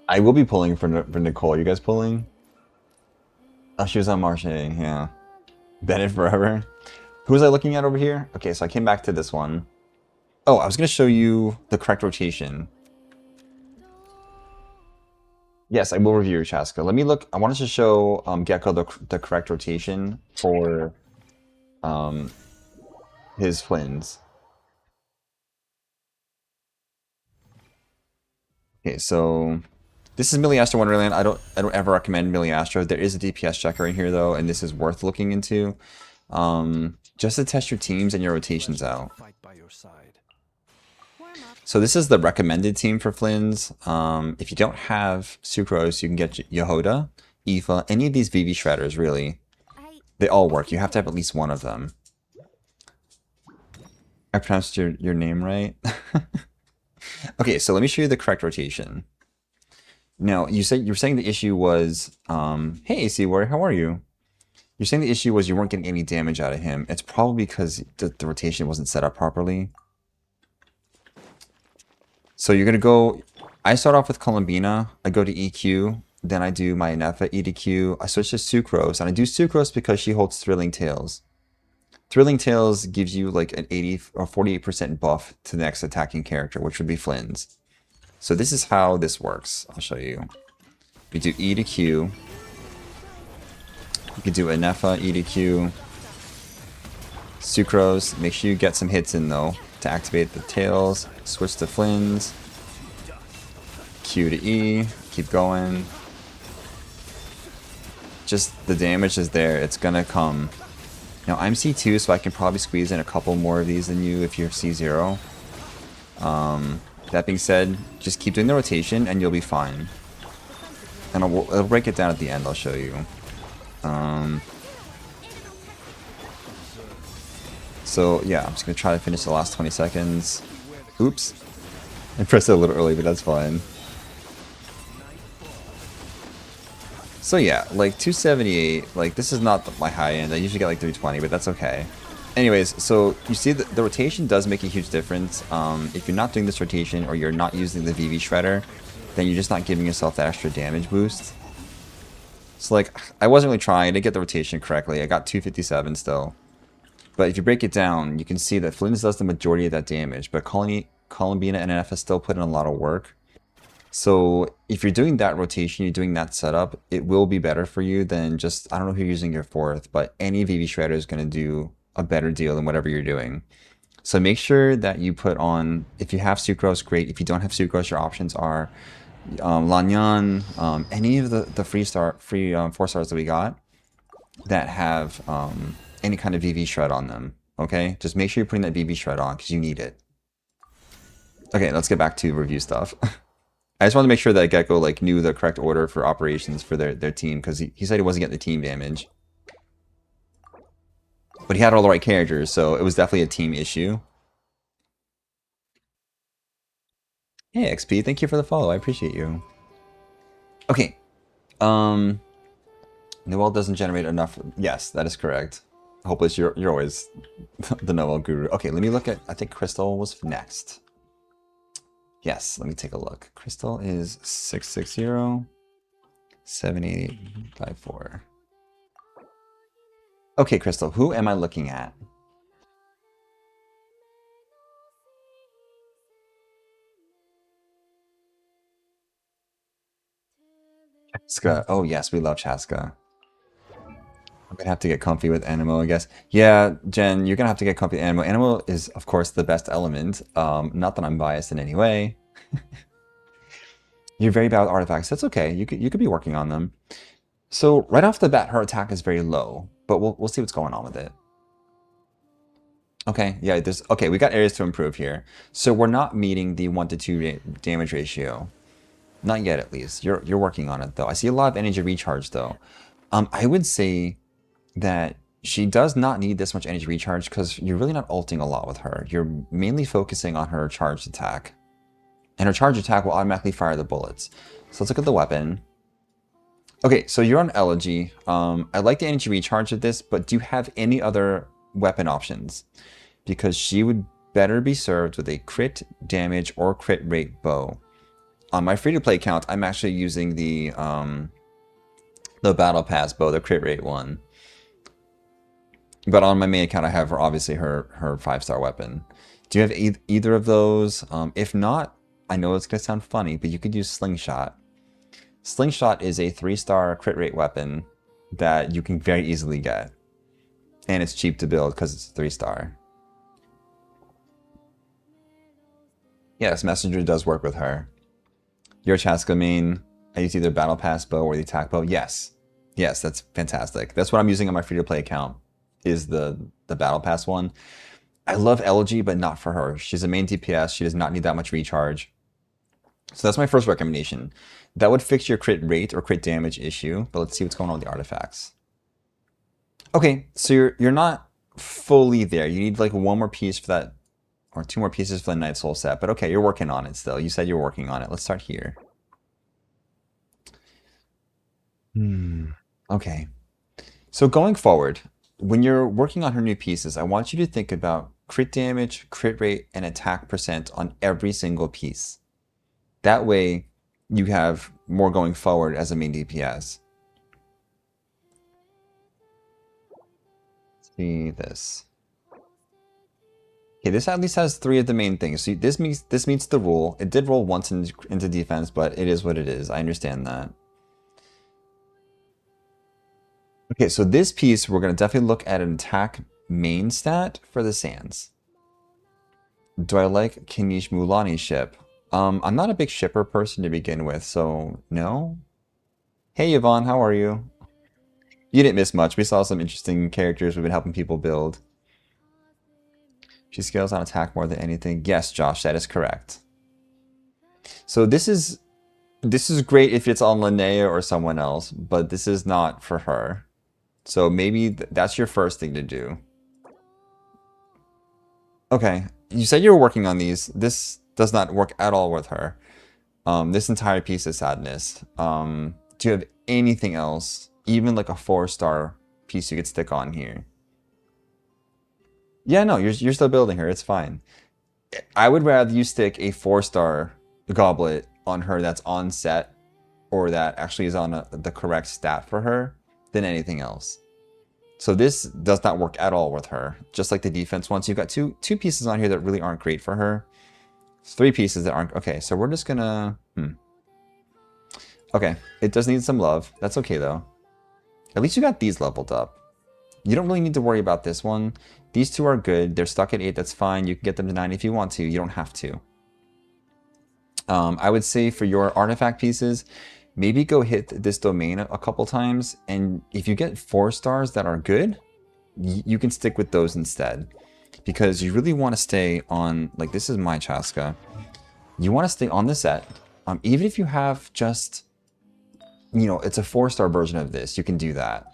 Speaker 1: I will be pulling for Nicole. You guys pulling? Oh, she was on Marche, yeah. Bennett forever. Who was I looking at over here? Okay, so I came back to this one. Oh, I was going to show you the correct rotation. Yes, I will review Chaska. Let me look. I wanted to show Gecko the correct rotation for um, his Flins. Okay, so this is Milliastra Wonderland. I don't ever recommend Milliastra. There is a DPS checker in here though, and this is worth looking into. Just to test your teams and your rotations out. So this is the recommended team for Flynn's. If you don't have Sucrose, you can get Yehoda, Aoife, any of these VV Shredders, really. They all work. You have to have at least one of them. I pronounced your name right? Okay, so let me show you the correct rotation. Now, you were saying the issue was, hey, AC Warrior, how are you? You're saying the issue was you weren't getting any damage out of him. It's probably because the rotation wasn't set up properly. So you're gonna go. I start off with Columbina. I go to EQ. Then I do my Nefa EDQ. I switch to Sucrose, and I do Sucrose because she holds Thrilling Tales. Thrilling Tales gives you like an 80 or 48% buff to the next attacking character, which would be Flynn's. So this is how this works. I'll show you. We do E to Q. You can do a Nefa E to Q. Sucrose. Make sure you get some hits in though to activate the tails. Switch to Flynn's. Q to E. Keep going. Just the damage is there. It's gonna come. Now I'm C2, so I can probably squeeze in a couple more of these than you if you're C0. That being said, just keep doing the rotation and you'll be fine. And I'll break it down at the end, I'll show you. So yeah, I'm just gonna try to finish the last 20 seconds. Oops. I pressed it a little early, but that's fine. So yeah, like 278, like this is not my high end. I usually get like 320, but that's okay. Anyways, so you see the rotation does make a huge difference. If you're not doing this rotation or you're not using the VV Shredder, then you're just not giving yourself that extra damage boost. So like, I wasn't really trying to get the rotation correctly. I got 257 still. But if you break it down, you can see that Flynn's does the majority of that damage, but Columbina and NFS still put in a lot of work. So if you're doing that rotation, you're doing that setup, it will be better for you than just, I don't know if you're using your fourth, but any VV Shredder is going to do a better deal than whatever you're doing. So make sure that you put on, if you have Sucrose, great. If you don't have Sucrose, your options are Lanyan, any of the free 4-stars that we got that have any kind of VV Shred on them. Okay, just make sure you're putting that VV Shred on because you need it. Okay, let's get back to review stuff. I just wanted to make sure that Gecko like knew the correct order for operations for their team because he said he wasn't getting the team damage. But he had all the right characters, so it was definitely a team issue. Hey XP, thank you for the follow. I appreciate you. Okay. Noel doesn't generate enough. Yes, that is correct. Hopeless, you're always the Noel guru. Okay, let me look at. I think Crystal was next. Yes, let me take a look. Crystal is 660-78854. Okay, Crystal, who am I looking at? Chaska. Oh yes, we love Chaska. I'm gonna have to get comfy with Animo, I guess. Yeah, Jen, you're gonna have to get comfy with Animo. Animo is, of course, the best element. Not that I'm biased in any way. You're very bad with artifacts. That's okay. You could be working on them. So right off the bat, her attack is very low, but we'll see what's going on with it. Okay, yeah, there's okay. We got areas to improve here. So we're not meeting the 1 to 2 damage ratio. Not yet, at least. You're working on it though. I see a lot of energy recharge though. I would say that she does not need this much energy recharge because you're really not ulting a lot with her. You're mainly focusing on her charged attack. And her charge attack will automatically fire the bullets. So let's look at the weapon. Okay, so you're on Elegy. I like the energy recharge of this, but do you have any other weapon options? Because she would better be served with a crit damage or crit rate bow. On my free-to-play account, I'm actually using the Battle Pass bow, the crit rate one. But on my main account, I have obviously her 5-star weapon. Do you have either of those? If not, I know it's gonna sound funny, but you could use Slingshot. Slingshot is a 3-star crit rate weapon that you can very easily get, and it's cheap to build because it's 3-star. Yes, Messenger does work with her. Your Chaska main, I use either Battle Pass bow or the attack bow. Yes, yes, that's fantastic. That's what I'm using on my free-to-play account. Is the Battle Pass one. I love Elegy, but not for her. She's a main DPS. She does not need that much recharge. So that's my first recommendation. That would fix your crit rate or crit damage issue, but let's see what's going on with the artifacts. Okay, so you're not fully there. You need like one more piece for that, or 2 more pieces for the Night Soul set. But okay, you're working on it still. You said you're working on it. Let's start here. Hmm. Okay. So going forward, when you're working on her new pieces, I want you to think about crit damage, crit rate, and attack percent on every single piece. That way, you have more going forward as a main DPS. See this. Okay, this at least has 3 of the main things. So this meets the rule. It did roll once into defense, but it is what it is. I understand that. Okay, so this piece, we're going to definitely look at an attack main stat for the Sands. Do I like Kinish Mulani ship? I'm not a big shipper person to begin with, so no. Hey Yvonne, how are you? You didn't miss much. We saw some interesting characters we've been helping people build. She scales on attack more than anything. Yes, Josh, that is correct. So this is great if it's on Linnea or someone else, but this is not for her. So maybe that's your first thing to do. Okay, you said you were working on these. This does not work at all with her. This entire piece is sadness. Do you have anything else, even like a 4-star piece you could stick on here? Yeah, no, you're still building her. It's fine. I would rather you stick a 4-star goblet on her that's on set or that actually is on the correct stat for her than anything else. So this does not work at all with her. Just like the defense ones, you've got two pieces on here that really aren't great for her. 3 pieces that aren't okay. So we're just gonna. Okay, it does need some love. That's okay though. At least you got these leveled up. You don't really need to worry about this one. These 2 are good. They're stuck at 8. That's fine. You can get them to 9 if you want to. You don't have to. I would say for your artifact pieces, maybe go hit this domain a couple times. And if you get 4 stars that are good, you can stick with those instead. Because you really want to stay on, like this is my Chaska. You want to stay on the set. Even if you have just, it's a 4-star version of this, you can do that.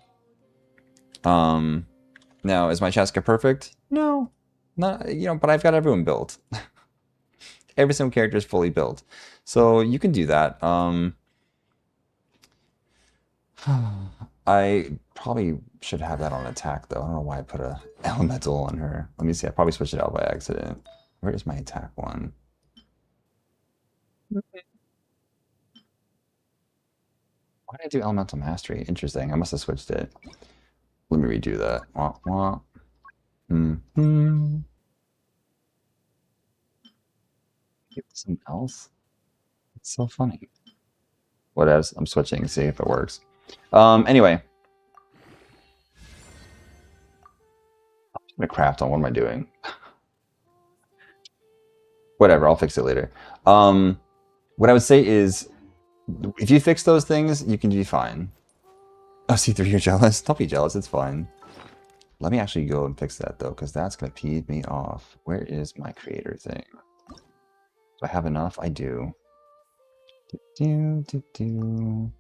Speaker 1: Now, is my Chaska perfect? No. Not, but I've got everyone built. Every single character is fully built. So you can do that. I probably should have that on attack though. I don't know why I put a elemental on her. Let me see. I probably switched it out by accident. Where is my attack one? Why did I do elemental mastery? Interesting. I must have switched it. Let me redo that. Wah, wah. Hmm. Give something else. It's so funny. Whatevs. I'm switching. See if it works. Anyway, I'm gonna craft on. What am I doing? Whatever. I'll fix it later. Um, what I would say is, if you fix those things, you can be fine. Oh, C3, you're jealous. Don't be jealous. It's fine. Let me actually go and fix that though, because that's gonna pee me off. Where is my creator thing? Do I have enough? I do. Do do do.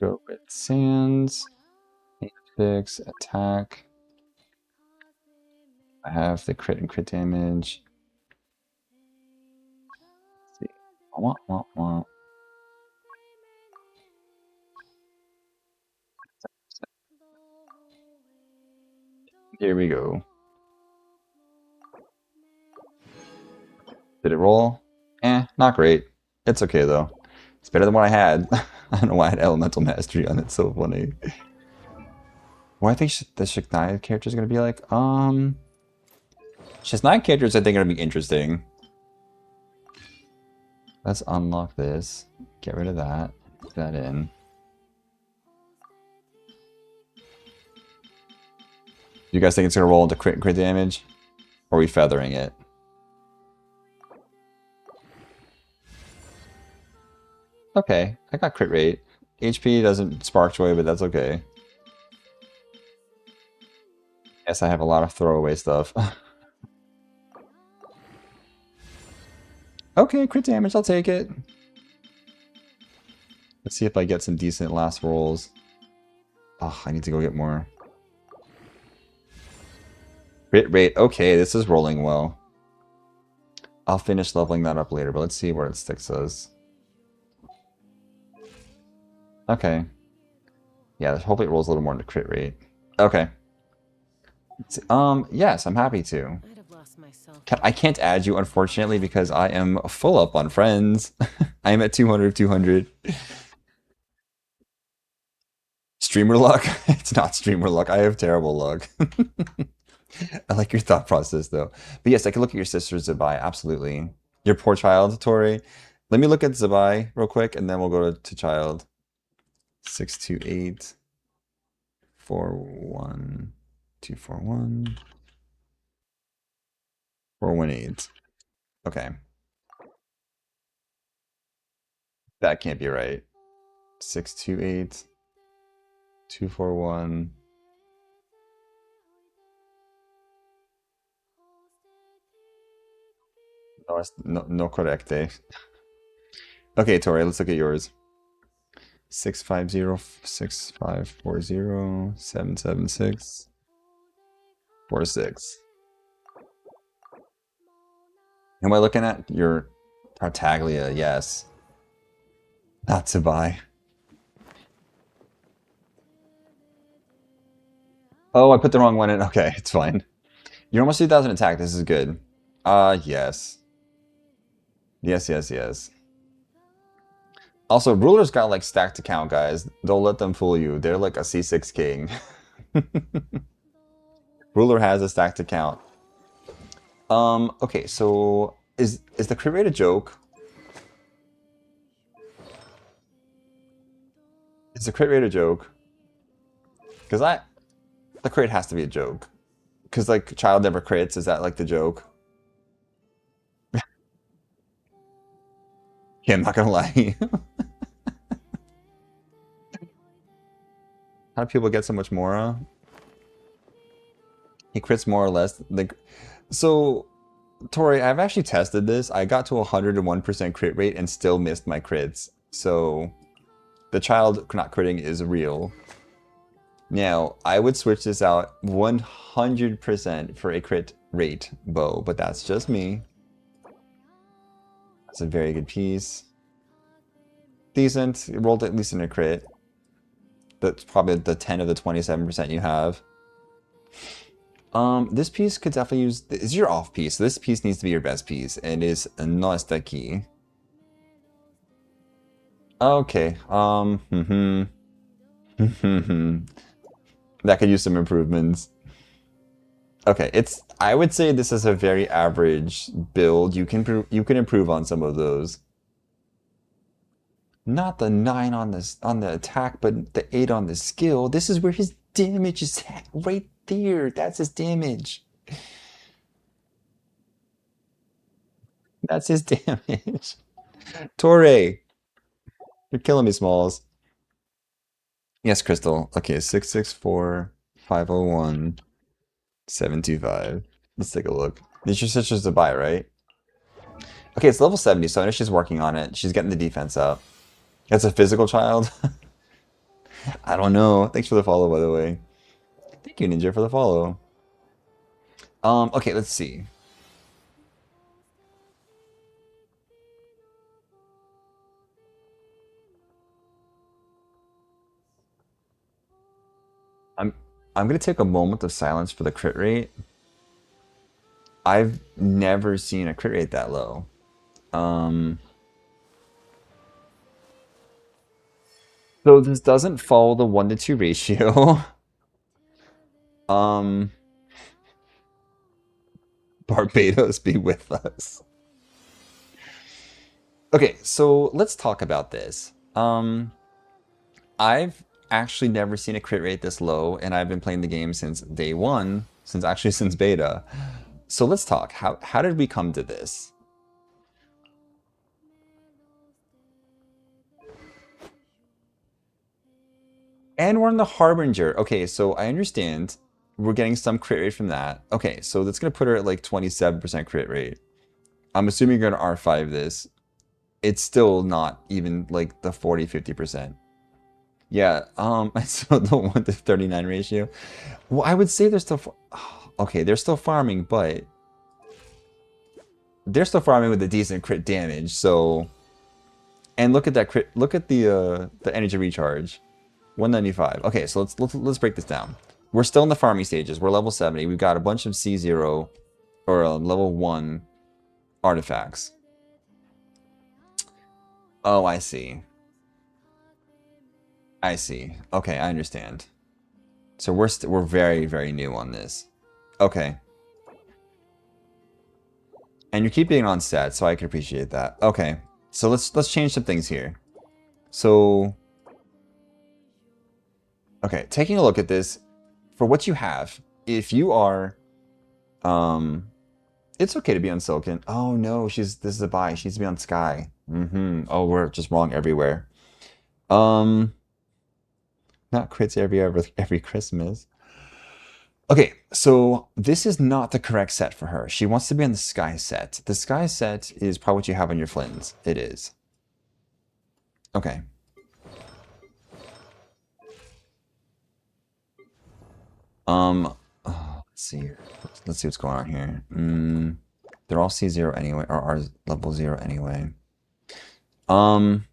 Speaker 1: Go with sands. Fix attack. I have the crit and crit damage. Let's see. Wah, wah, wah. Here we go. Did it roll? Not great. It's okay though. It's better than what I had. I don't know why I had elemental mastery on it. So funny. What I think the Shiknai character is gonna be like? Shiknai characters I think are gonna be interesting. Let's unlock this. Get rid of that. Put that in. You guys think it's gonna roll into crit damage? Or are we feathering it? Okay, I got crit rate. HP doesn't spark joy, but that's okay. Yes, I have a lot of throwaway stuff. Okay, crit damage, I'll take it. Let's see if I get some decent last rolls. Oh, I need to go get more. Crit rate, okay, this is rolling well. I'll finish leveling that up later, but let's see where it sticks us. Okay. Yeah, hopefully it rolls a little more into crit rate. Okay. Yes, I'm happy to. I can't add you, unfortunately, because I am full up on friends. I am at 200 of 200. Streamer luck? It's not streamer luck. I have terrible luck. I like your thought process, though. But yes, I can look at your sister, Zabai. Absolutely. Your poor child, Tori. Let me look at Zabai real quick, and then we'll go to child. 628 41 241 418. Okay, that can't be right. 628 241. No, no correcte. Okay, Tori, let's look at yours. 650 6540 776 46. Who am I looking at? Your Tartaglia, yes. Not to buy. Oh, I put the wrong one in. Okay, it's fine. You're almost 2,000 attack. This is good. Yes. Yes, yes, yes. Also, Ruler's got like stacked account, guys. Don't let them fool you. They're like a C6 king. Ruler has a stacked account. Okay, so is the crit rate a joke? Is the crit rate a joke? Because the crit has to be a joke. Because like child never crits, is that like the joke? Yeah, I'm not gonna lie. How do people get so much Mora? He crits more or less. Like, so Tori, I've actually tested this. I got to 101% crit rate and still missed my crits. So the child not critting is real. Now, I would switch this out 100% for a crit rate bow, but that's just me. That's a very good piece. decent. It rolled at least in a crit. That's probably the 10 of the 27% you have. This piece could definitely use. This is your off piece. So this piece needs to be your best piece, and it is not esta key. Okay. That could use some improvements. Okay, it's. I would say this is a very average build. You can improve on some of those. Not the 9 on this on the attack, but the 8 on the skill. This is where his damage is at, right there. That's his damage. That's his damage. Torre, you're killing me, Smalls. Yes, Crystal. Okay, 664-501-725. Let's take a look. These are sisters to buy, right? Okay, it's level 70, so I know she's working on it. She's getting the defense up. That's a physical child? I don't know. Thanks for the follow, by the way. Thank you, Ninja, for the follow. Okay, let's see. I'm I'm gonna take a moment of silence for the crit rate. I've never seen a crit rate that low. Um, so this doesn't follow the 1 to 2 ratio. Um, Barbados be with us. Okay, so let's talk about this. I've actually never seen a crit rate this low, and I've been playing the game since day one, since actually since beta. So let's talk. How did we come to this? And we're in the Harbinger. Okay, so I understand we're getting some crit rate from that. Okay, so that's gonna put her at like 27% crit rate. I'm assuming you're gonna R5 this. It's still not even like the 40-50%. Yeah, so the 1 to 39 ratio. Well, I would say they're still okay, they're still farming, but they're still farming with a decent crit damage. So, and look at that crit. Look at the energy recharge, 195. Okay, so let's break this down. We're still in the farming stages. We're level 70. We've got a bunch of C0 or level 1 artifacts. Oh, I see. I see. Okay, I understand. So we're very new on this. Okay. And you're keeping it on set, so I can appreciate that. Okay. So let's change some things here. So okay, taking a look at this, for what you have, if you are it's okay to be on Silken. Oh no, this is a buy. She needs to be on Sky. Oh, we're just wrong everywhere. Um Not crits every Christmas. Okay, so this is not the correct set for her. She wants to be on the Sky set. The Sky set is probably what you have on your Flint's. It is. Okay. Let's see here. Let's see what's going on here. They're all C0 anyway, or are level 0 anyway. Um,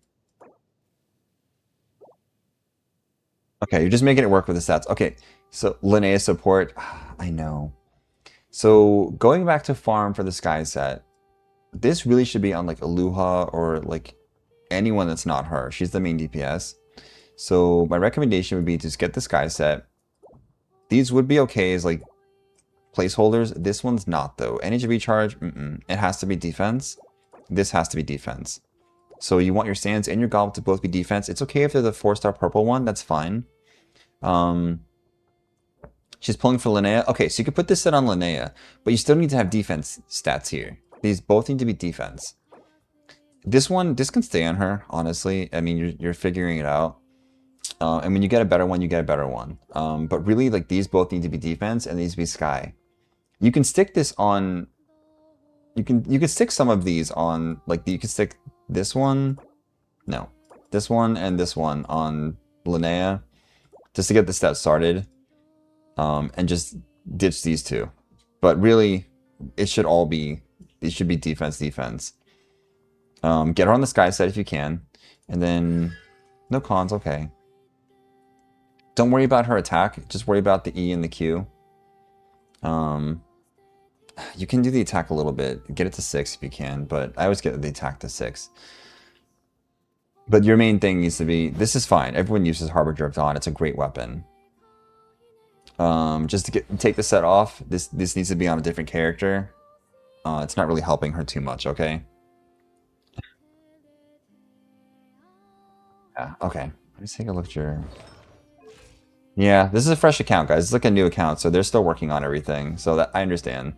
Speaker 1: okay, you're just making it work with the stats. Okay, so Linnea support, I know. So going back to farm for the Sky set, this really should be on like Aluha or like anyone that's not her. She's the main DPS. So my recommendation would be to just get the Sky set. These would be okay as like placeholders. This one's not though. Energy recharge, it has to be defense. This has to be defense. So you want your Sands and your Goblet to both be defense. It's okay if they're the 4-star purple one, that's fine. She's pulling for Linnea. Okay, so you could put this set on Linnea, but you still need to have defense stats here. These both need to be defense. This can stay on her, honestly. I mean, you're figuring it out. And when you get a better one, you get a better one. But really, like, these both need to be defense and these to be Sky. You can stick this on... You can stick some of these on, like, you can stick this one... No. This one and this one on Linnea, just to get the stats started. And just ditch these two. But really, it should be defense. Get her on the Sky set if you can. And then no cons, okay. Don't worry about her attack. Just worry about the E and the Q. Um, you can do the attack a little bit. Get it to 6 if you can, but I always get the attack to 6. But your main thing needs to be, this is fine. Everyone uses Harbinger of Dawn. It's a great weapon. Just to take the set off, this needs to be on a different character. It's not really helping her too much, okay? Yeah, okay. Let's take a look at your... Yeah, this is a fresh account, guys. It's like a new account, so they're still working on everything. So that I understand.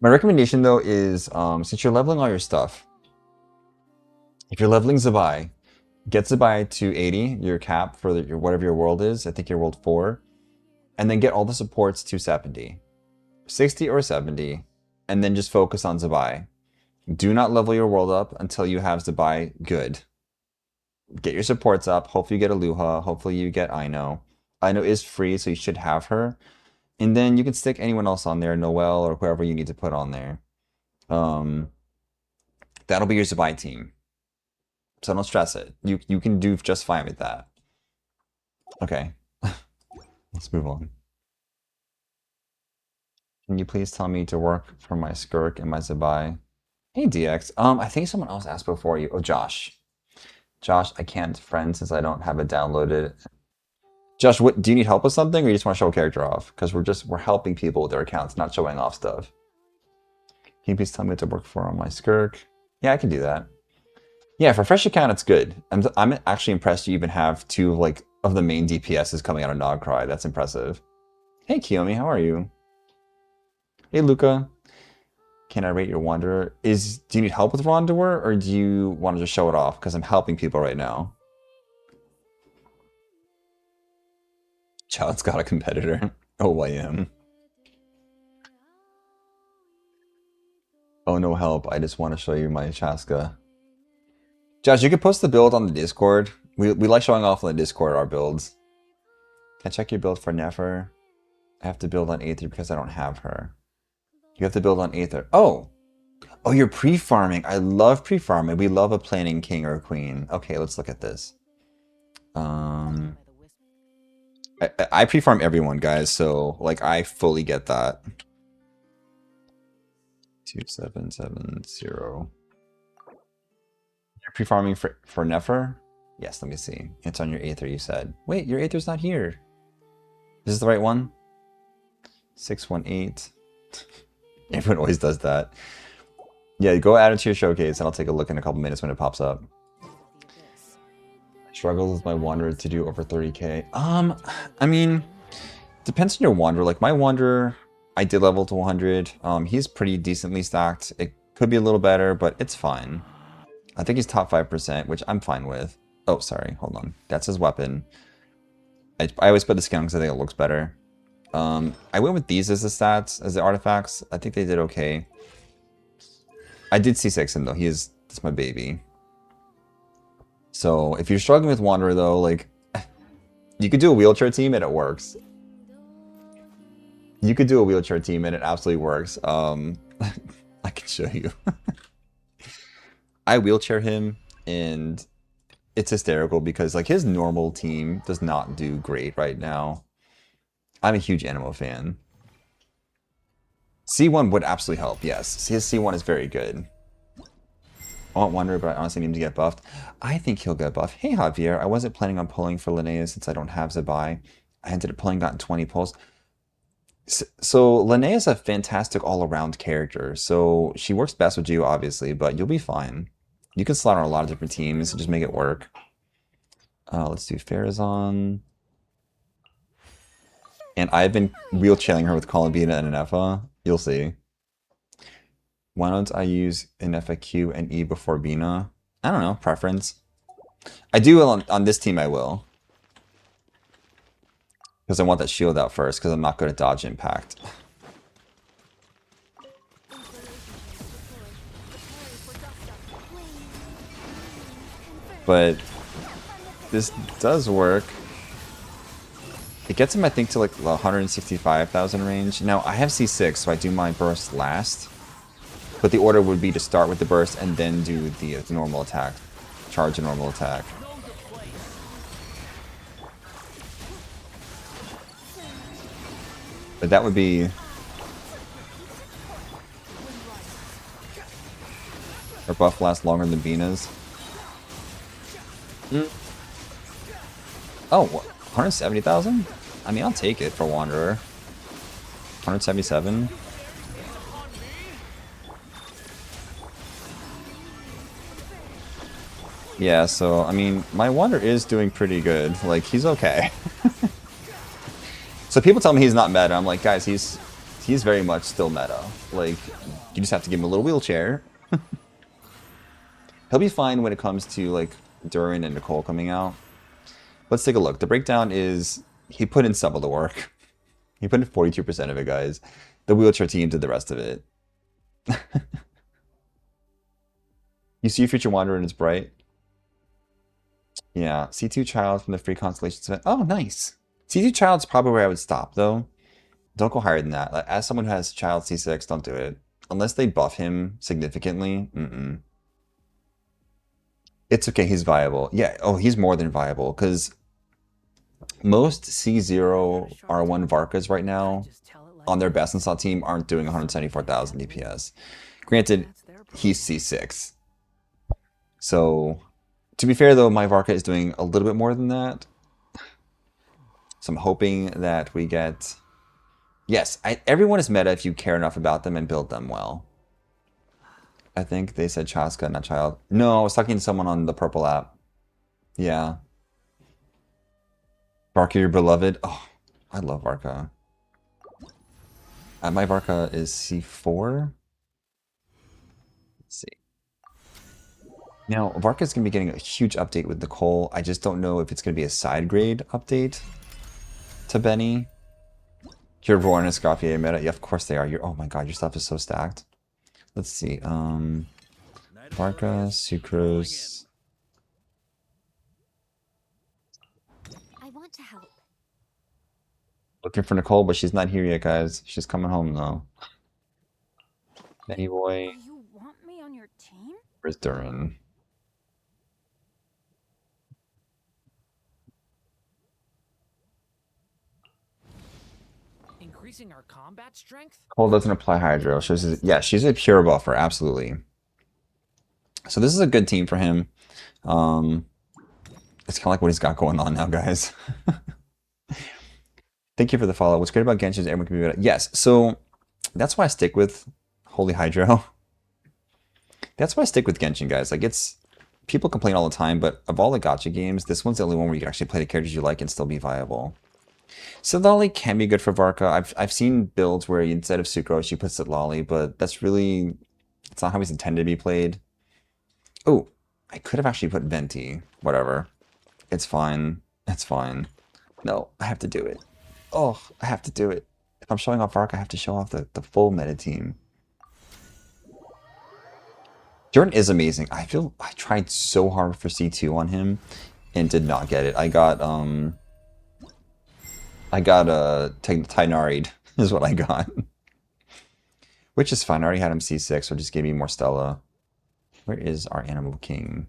Speaker 1: My recommendation, though, is since you're leveling all your stuff, if you're leveling Zabai, get Zabai to 80, your cap for your whatever your world is. I think you're world 4. And then get all the supports to 70. 60 or 70, and then just focus on Zabai. Do not level your world up until you have Zabai good. Get your supports up. Hopefully you get Aluha. Hopefully you get Aino. Aino is free, so you should have her. And then you can stick anyone else on there, Noelle or whoever you need to put on there. That'll be your Zabai team. So don't stress it. You can do just fine with that. Okay. Let's move on. Can you please tell me to work for my Skirk and my Zabai? Hey DX. I think someone else asked before you. Oh, Josh. Josh, I can't friend since I don't have it downloaded. Josh, what do you need help with something, or you just want to show a character off? Because we're helping people with their accounts, not showing off stuff. Can you please tell me what to work for on my Skirk? Yeah, I can do that. Yeah, for a fresh account, it's good. I'm actually impressed you even have 2 like of the main DPSs coming out of Nogcry. That's impressive. Hey Kiyomi, how are you? Hey Luca. Can I rate your Wanderer? Do you need help with Wanderer, or do you want to just show it off? Because I'm helping people right now. Child's got a competitor. OYM. Oh no, help. I just want to show you my Chaska. Josh, you could post the build on the Discord. We like showing off on the Discord our builds. Can I check your build for Nefer? I have to build on Aether because I don't have her. You have to build on Aether. Oh! Oh, you're pre-farming. I love pre-farming. We love a planning king or a queen. Okay, let's look at this. I pre-farm everyone, guys, so like I fully get that. 2770. You're pre-farming for Nefer? Yes, let me see. It's on your Aether, you said. Wait, your Aether's not here. Is this the right one? 618. Everyone always does that. Yeah, go add it to your showcase and I'll take a look in a couple minutes when it pops up. I struggle with my Wanderer to do over 30k. I mean, depends on your Wanderer. Like my Wanderer, I did level to 100. He's pretty decently stacked. It could be a little better, but it's fine. I think he's top 5%, which I'm fine with. Oh, sorry, hold on. That's his weapon. I always put the skin on because I think it looks better. I went with these as the stats, as the artifacts. I think they did okay. I did C6 him though. That's my baby. So if you're struggling with Wanderer though, like you could do a wheelchair team and it works. You could do a wheelchair team and it absolutely works. I can show you. I wheelchair him and it's hysterical because like his normal team does not do great right now. I'm a huge Animo fan. C1 would absolutely help, yes. His C1 is very good. I want Wanderer, but I honestly need him to get buffed. I think he'll get buffed. Hey Javier, I wasn't planning on pulling for Linnea since I don't have Zabai. I ended up pulling, gotten 20 pulls. So Linnea is a fantastic all-around character. So she works best with you, obviously, but you'll be fine. You can slot on a lot of different teams and just make it work. Let's do Farazan. And I've been wheelchairing her with Columbina and Inefa. You'll see. Why don't I use Inefa Q and E before Bina? I don't know, preference. I do on this team, I will. Because I want that shield out first, because I'm not good at dodge impact. But this does work. It gets him, I think, to like the 165,000 range. Now, I have C6, so I do my burst last. But the order would be to start with the burst and then do the normal attack. Charge a normal attack. But that would be... Her buff lasts longer than Bina's. Oh, 170,000? I mean, I'll take it for Wanderer. 177. Yeah, so, I mean, my Wanderer is doing pretty good. Like, he's okay. So people tell me he's not meta. I'm like, guys, he's very much still meta. Like, you just have to give him a little wheelchair. He'll be fine when it comes to, like, Durin and Nicole coming out. Let's take a look. The breakdown is he put in some of the work. He put in 42% of it, guys. The wheelchair team did the rest of it. You see your future Wanderer and it's bright. Yeah, C2 Child from the free constellations event. Oh, nice. C2 Child's probably where I would stop, though. Don't go higher than that. Like, as someone who has Child C6, don't do it. Unless they buff him significantly, It's okay, he's viable. Yeah, oh, he's more than viable, because most C0 R1 Varkas right now on their best in slot team aren't doing 174,000 DPS. Granted, he's C6. So, to be fair though, my Varka is doing a little bit more than that. So I'm hoping that we get... Yes, everyone is meta if you care enough about them and build them well. I think they said Chaska, not Child. No, I was talking to someone on the purple app. Yeah. Varka, your beloved. Oh, I love Varka. My Varka is C4. Let's see. Now, Varka's going to be getting a huge update with Nicole. I just don't know if it's going to be a side grade update to Benny. Your Roar and Escoffier meta. Yeah, of course they are. Oh my god, your stuff is so stacked. Let's see. Varka, Sucrose.
Speaker 2: I want to help.
Speaker 1: Looking for Nicole, but she's not here yet, guys. She's coming home though. Benny boy.
Speaker 2: You want me on your team?
Speaker 1: Where's Durin?
Speaker 3: Increasing our combat strength?
Speaker 1: Cole doesn't apply Hydro. Yeah, she's a pure buffer, absolutely. So this is a good team for him. It's kind of like what he's got going on now, guys. Thank you for the follow. What's great about Genshin is everyone can be better. Yes, so that's why I stick with Holy Hydro. That's why I stick with Genshin, guys. Like, it's... People complain all the time, but of all the gacha games, this one's the only one where you can actually play the characters you like and still be viable. Sitlali can be good for Varka. I've seen builds where instead of Sucrose, you put Sitlali, but that's really... It's not how he's intended to be played. Oh, I could have actually put Venti. Whatever. It's fine. It's fine. No, I have to do it. Oh, I have to do it. If I'm showing off Varka, I have to show off the full meta team. Jordan is amazing. I feel I tried so hard for C2 on him and did not get it. I got Tynaried is what I got. Which is fine. I already had him C6, so just gave me more Stella. Where is our Animal King?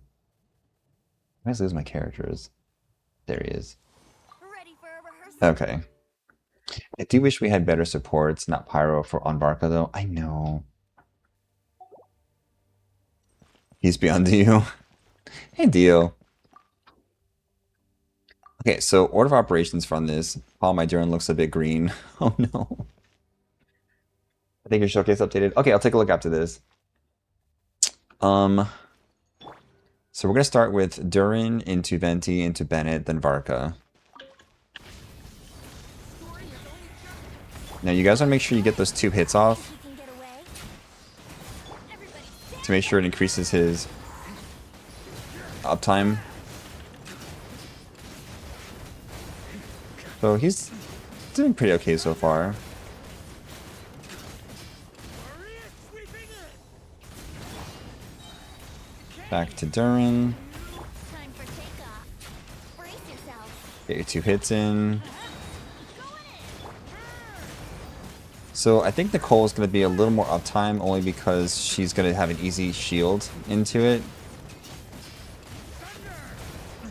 Speaker 1: I always lose my characters. There he is.
Speaker 2: Ready for a rehearsal?
Speaker 1: Okay. I do wish we had better supports, not Pyro on Varka though. I know. He's beyond you. Hey, Dio. Okay, so order of operations from this. Oh, my Durin looks a bit green. Oh no. I think your showcase updated. Okay, I'll take a look after this. So we're gonna start with Durin into Venti into Bennett, then Varka. Now you guys wanna make sure you get those 2 hits off to make sure it increases his uptime. So he's doing pretty okay so far. Back to Durin.
Speaker 2: Time for takeoff. Brace yourself.
Speaker 1: Get your 2 hits in. So I think Nicole is going to be a little more uptime only because she's going to have an easy shield into it.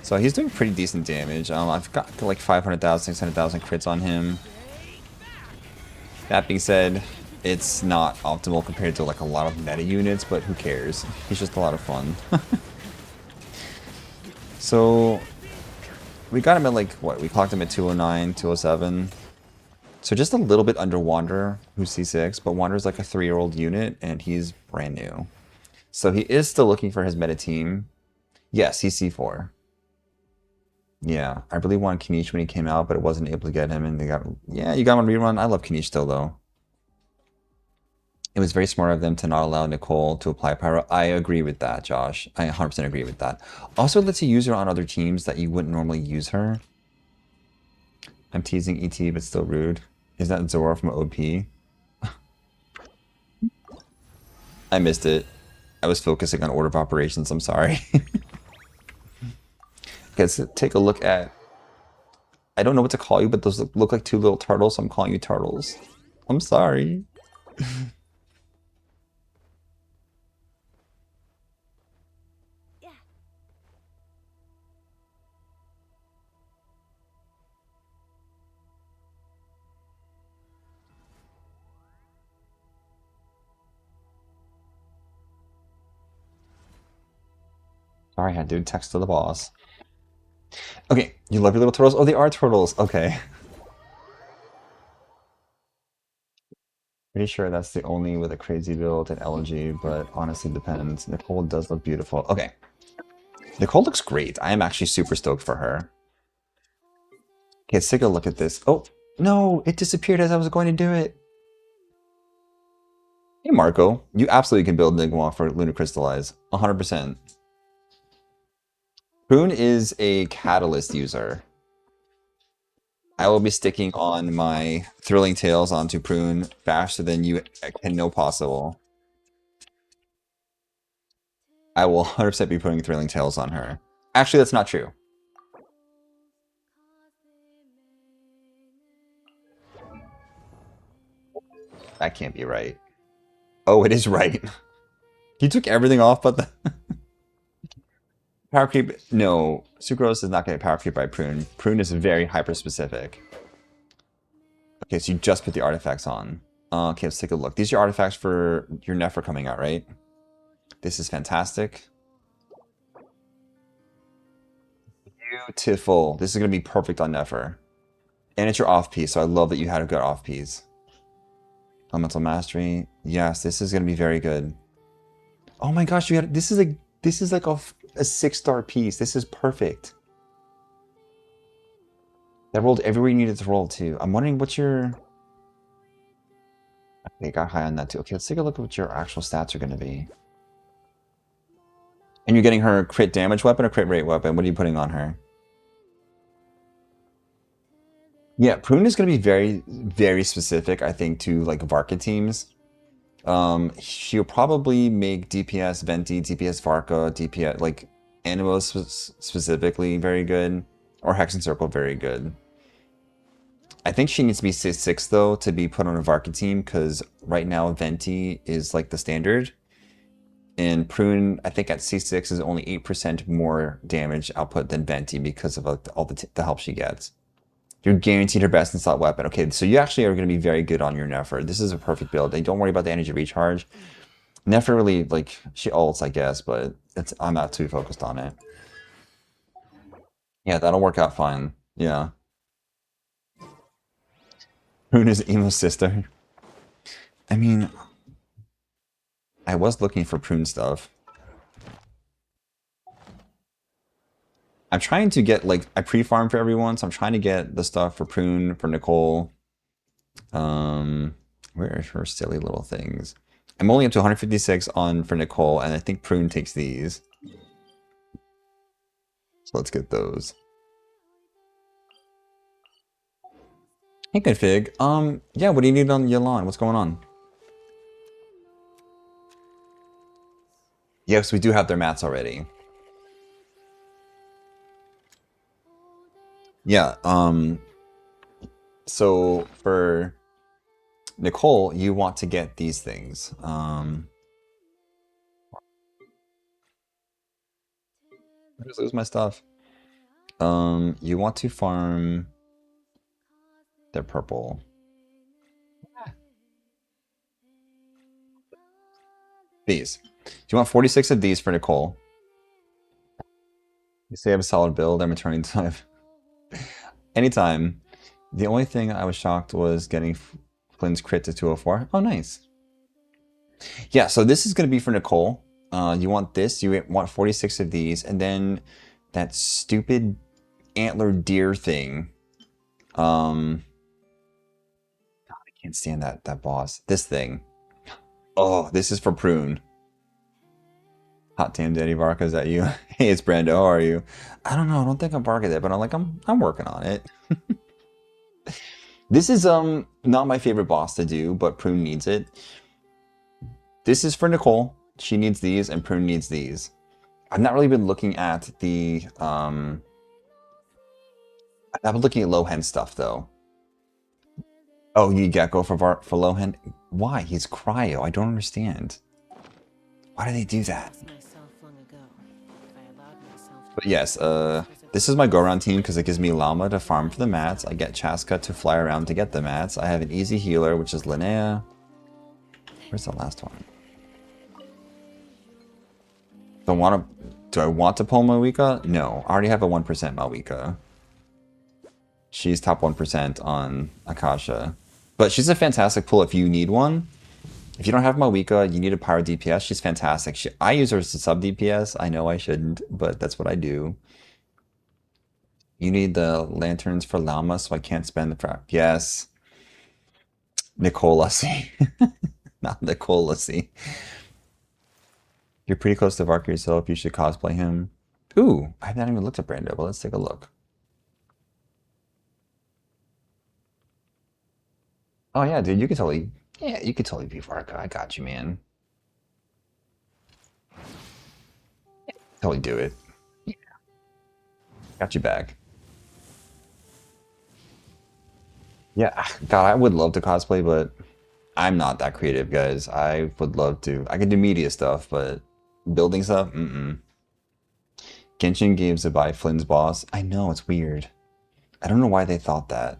Speaker 1: So he's doing pretty decent damage. I've got like 500,000, 600,000 crits on him. That being said, it's not optimal compared to like a lot of meta units, but who cares? He's just a lot of fun. So we got him at like, what? We clocked him at 209, 207. So just a little bit under Wander, who's C6, but Wander's like a 3-year-old unit, and he's brand new. So he is still looking for his meta team. Yes, he's C4. Yeah, I really wanted Kanish when he came out, but it wasn't able to get him, and they got... Yeah, you got him on rerun. I love Kanish still, though. It was very smart of them to not allow Nicole to apply Pyro. I agree with that, Josh. I 100% agree with that. Also, lets you use her on other teams that you wouldn't normally use her. I'm teasing ET, but still rude. Is that Zora from OP? I missed it. I was focusing on order of operations. I'm sorry. Let's take a look at... I don't know what to call you, but those look like two little turtles, so I'm calling you turtles. I'm sorry.
Speaker 2: Yeah.
Speaker 1: Sorry, I had to text to the boss. Okay, you love your little turtles? Oh, they are turtles. Okay. Pretty sure that's the only with a crazy build and elegy, but honestly depends. Nicole does look beautiful. Okay. Nicole looks great. I am actually super stoked for her. Okay, let's take a look at this. Oh, no, it disappeared as I was going to do it. Hey, Marco, you absolutely can build Nigma for Lunar Crystallize. 100%. Prune is a catalyst user. I will be sticking on my Thrilling Tales onto Prune faster than you can know possible. I will 100% be putting Thrilling Tales on her. Actually, that's not true. That can't be right. Oh, it is right. He took everything off but the... Power creep... No, Sucrose is not going to power creep by Prune. Prune is very hyper-specific. Okay, so you just put the artifacts on. Okay, let's take a look. These are your artifacts for your Nefer coming out, right? This is fantastic. Beautiful. This is going to be perfect on Nefer. And it's your off-piece, so I love that you had a good off-piece. Elemental Mastery. Yes, this is going to be very good. Oh my gosh, you had... This is like a 6-star piece. This is perfect. That rolled everywhere you needed to roll, too. I'm wondering what's your... Okay, got high on that, too. Okay, let's take a look at what your actual stats are going to be. And you're getting her crit damage weapon or crit rate weapon? What are you putting on her? Yeah, Prune is going to be very, very specific, I think, to like Varka teams. She'll probably make DPS Venti, DPS Varka, DPS like Animo specifically very good, or Hex and Circle very good. I think she needs to be C6 though to be put on a Varka team because right now Venti is like the standard, and Prune I think at C6 is only 8% more damage output than Venti because of like, all the help she gets. You're guaranteed her best in slot weapon. Okay, so you actually are going to be very good on your Nefer. This is a perfect build. And don't worry about the energy recharge. Nefer really, like, she ults, I guess, but I'm not too focused on it. Yeah, that'll work out fine. Yeah. Rune is Emo's sister. I mean, I was looking for Prune stuff. I'm trying to get, like, I pre-farm for everyone, so I'm trying to get the stuff for Prune, for Nicole. Where are her silly little things? I'm only up to 156 on for Nicole, and I think Prune takes these. So let's get those. Hey, Config. Yeah, what do you need on Yalan? What's going on? Yes, we do have their mats already. Yeah, so for Nicole, you want to get these things. Where's my stuff? You want to farm. They're purple. These. Do you want 46 of these for Nicole? You say I have a solid build. I'm returning time. Anytime. The only thing I was shocked was getting Flynn's crit to 204. Oh, nice. Yeah, so this is going to be for Nicole. You want this. You want 46 of these. And then that stupid antler deer thing. God, I can't stand that boss. This thing. Oh, this is for Prune. Hot damn Daddy Barca, is that you? Hey, it's Brando. How are you? I don't know. I don't think I'm Barca there, but I'm working on it. This is not my favorite boss to do, but Prune needs it. This is for Nicole. She needs these, and Prune needs these. I've not really been looking at the I've been looking at Lohan stuff though. Oh, you need Gecko for Lohan? Why? He's cryo. I don't understand. Why do they do that? But yes, this is my go-around team because it gives me Llama to farm for the mats. I get Chaska to fly around to get the mats. I have an easy healer, which is Linnea. Where's the last one? Do I want to pull Mawika? No, I already have a 1% Mawika. She's top 1% on Akasha. But she's a fantastic pull if you need one. If you don't have Mawika, you need a Pyro DPS. She's fantastic. I use her as a sub DPS. I know I shouldn't, but that's what I do. You need the lanterns for Llama, so I can't spend the prep. Yes. Nicolasy. Not Nicolasy. You're pretty close to Vark yourself. You should cosplay him. Ooh, I've not even looked at Brando, but let's take a look. Oh yeah, dude, you could totally be Varka. I got you, man. Totally do it. Got you back. Yeah, God, I would love to cosplay, but I'm not that creative, guys. I would love to. I could do media stuff, but building stuff, Genshin games to buy Flynn's boss. I know, it's weird. I don't know why they thought that.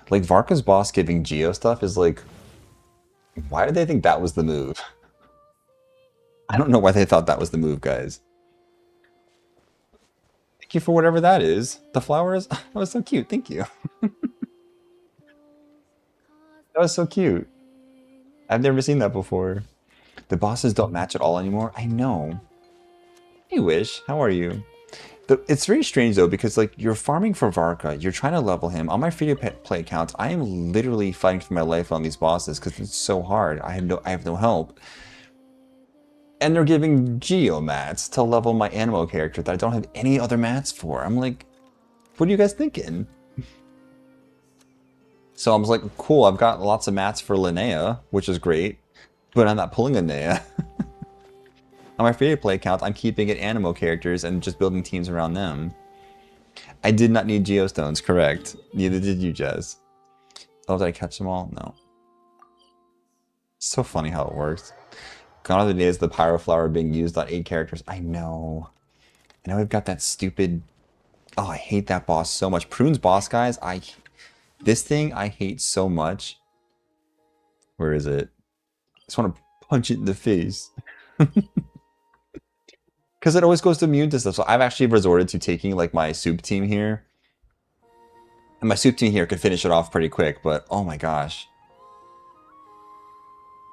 Speaker 1: Like, Varka's boss giving Geo stuff is like, why did they think that was the move? I don't know why they thought that was the move, guys. Thank you for whatever that is. The flowers? That was so cute. Thank you. That was so cute. I've never seen that before. The bosses don't match at all anymore. I know. Hey, Wish. How are you? It's very strange though because like you're farming for Varka, you're trying to level him. On my free to play account, I am literally fighting for my life on these bosses because it's so hard. I have no help. And they're giving Geo mats to level my Animo character that I don't have any other mats for. I'm like, what are you guys thinking? So I was like, cool, I've got lots of mats for Linnea, which is great, but I'm not pulling Linnea. On my free to play account, I'm keeping it Animo characters and just building teams around them. I did not need Geostones, correct. Neither did you, Jez. Oh, did I catch them all? No. So funny how it works. Gone are the days of the Pyro Flower being used on 8 characters. I know. I know we've got that stupid... Oh, I hate that boss so much. Prune's boss, guys, This thing I hate so much. Where is it? I just want to punch it in the face. Because it always goes to immune to stuff. So I've actually resorted to taking like my soup team here. And my soup team here could finish it off pretty quick, but oh my gosh.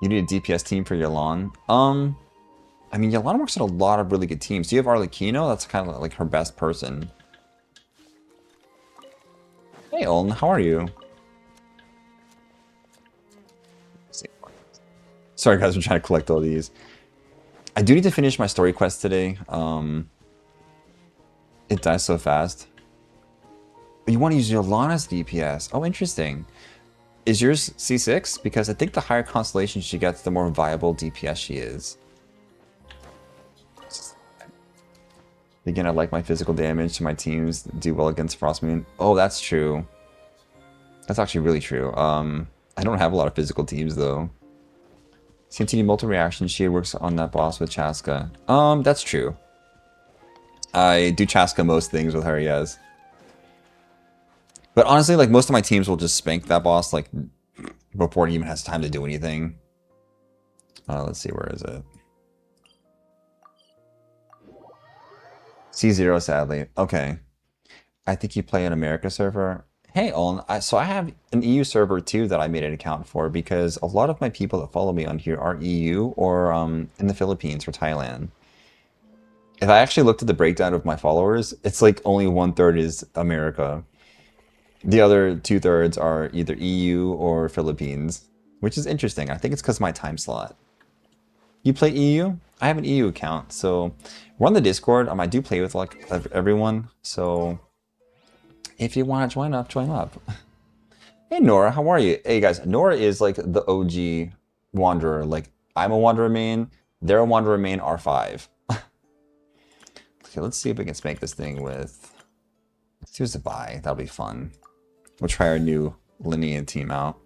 Speaker 1: You need a DPS team for your lawn. I mean, Yolanda works on a lot of really good teams. Do you have Arlecchino? That's kind of like her best person. Hey, Olin, how are you? Sorry, guys, I'm trying to collect all these. I do need to finish my story quest today. It dies so fast. But you want to use Yolana's DPS. Oh, interesting. Is yours C6? Because I think the higher constellation she gets, the more viable DPS she is. Again, I like my physical damage to my teams do well against Frostmoon. Oh, that's true. That's actually really true. I don't have a lot of physical teams though. CNTD multi-reaction, she works on that boss with Chaska. That's true. I do Chaska most things with her, yes. But honestly, like, most of my teams will just spank that boss, like, before it even has time to do anything. Let's see, where is it? C0, sadly. Okay. I think you play an America server. Hey, Olin, so I have an EU server too that I made an account for because a lot of my people that follow me on here are EU or in the Philippines or Thailand. If I actually looked at the breakdown of my followers, it's like only 1/3 is America. The other 2/3 are either EU or Philippines, which is interesting. I think it's because of my time slot. You play EU? I have an EU account, so we're on the Discord. I do play with like everyone, so if you want to join up, join up. Hey Nora, how are you? Hey guys, Nora is like the OG Wanderer. Like I'm a Wanderer main, they're a Wanderer main R5. Okay, let's see if we can spank this thing with. Let's do Zabai. That'll be fun. We'll try our new Linean team out.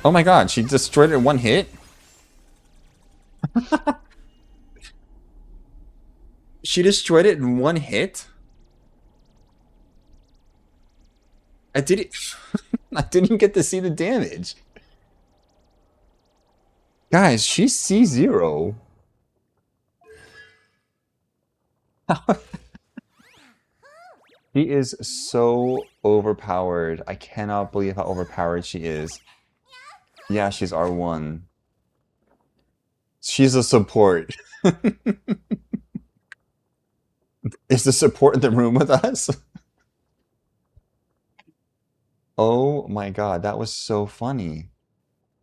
Speaker 1: Oh my god, she destroyed it in one hit? She destroyed it in one hit? I didn't I didn't get to see the damage. Guys, she's C0. She is so overpowered. I cannot believe how overpowered she is. Yeah, she's R1. She's a support. Is the support in the room with us? Oh my god, that was so funny.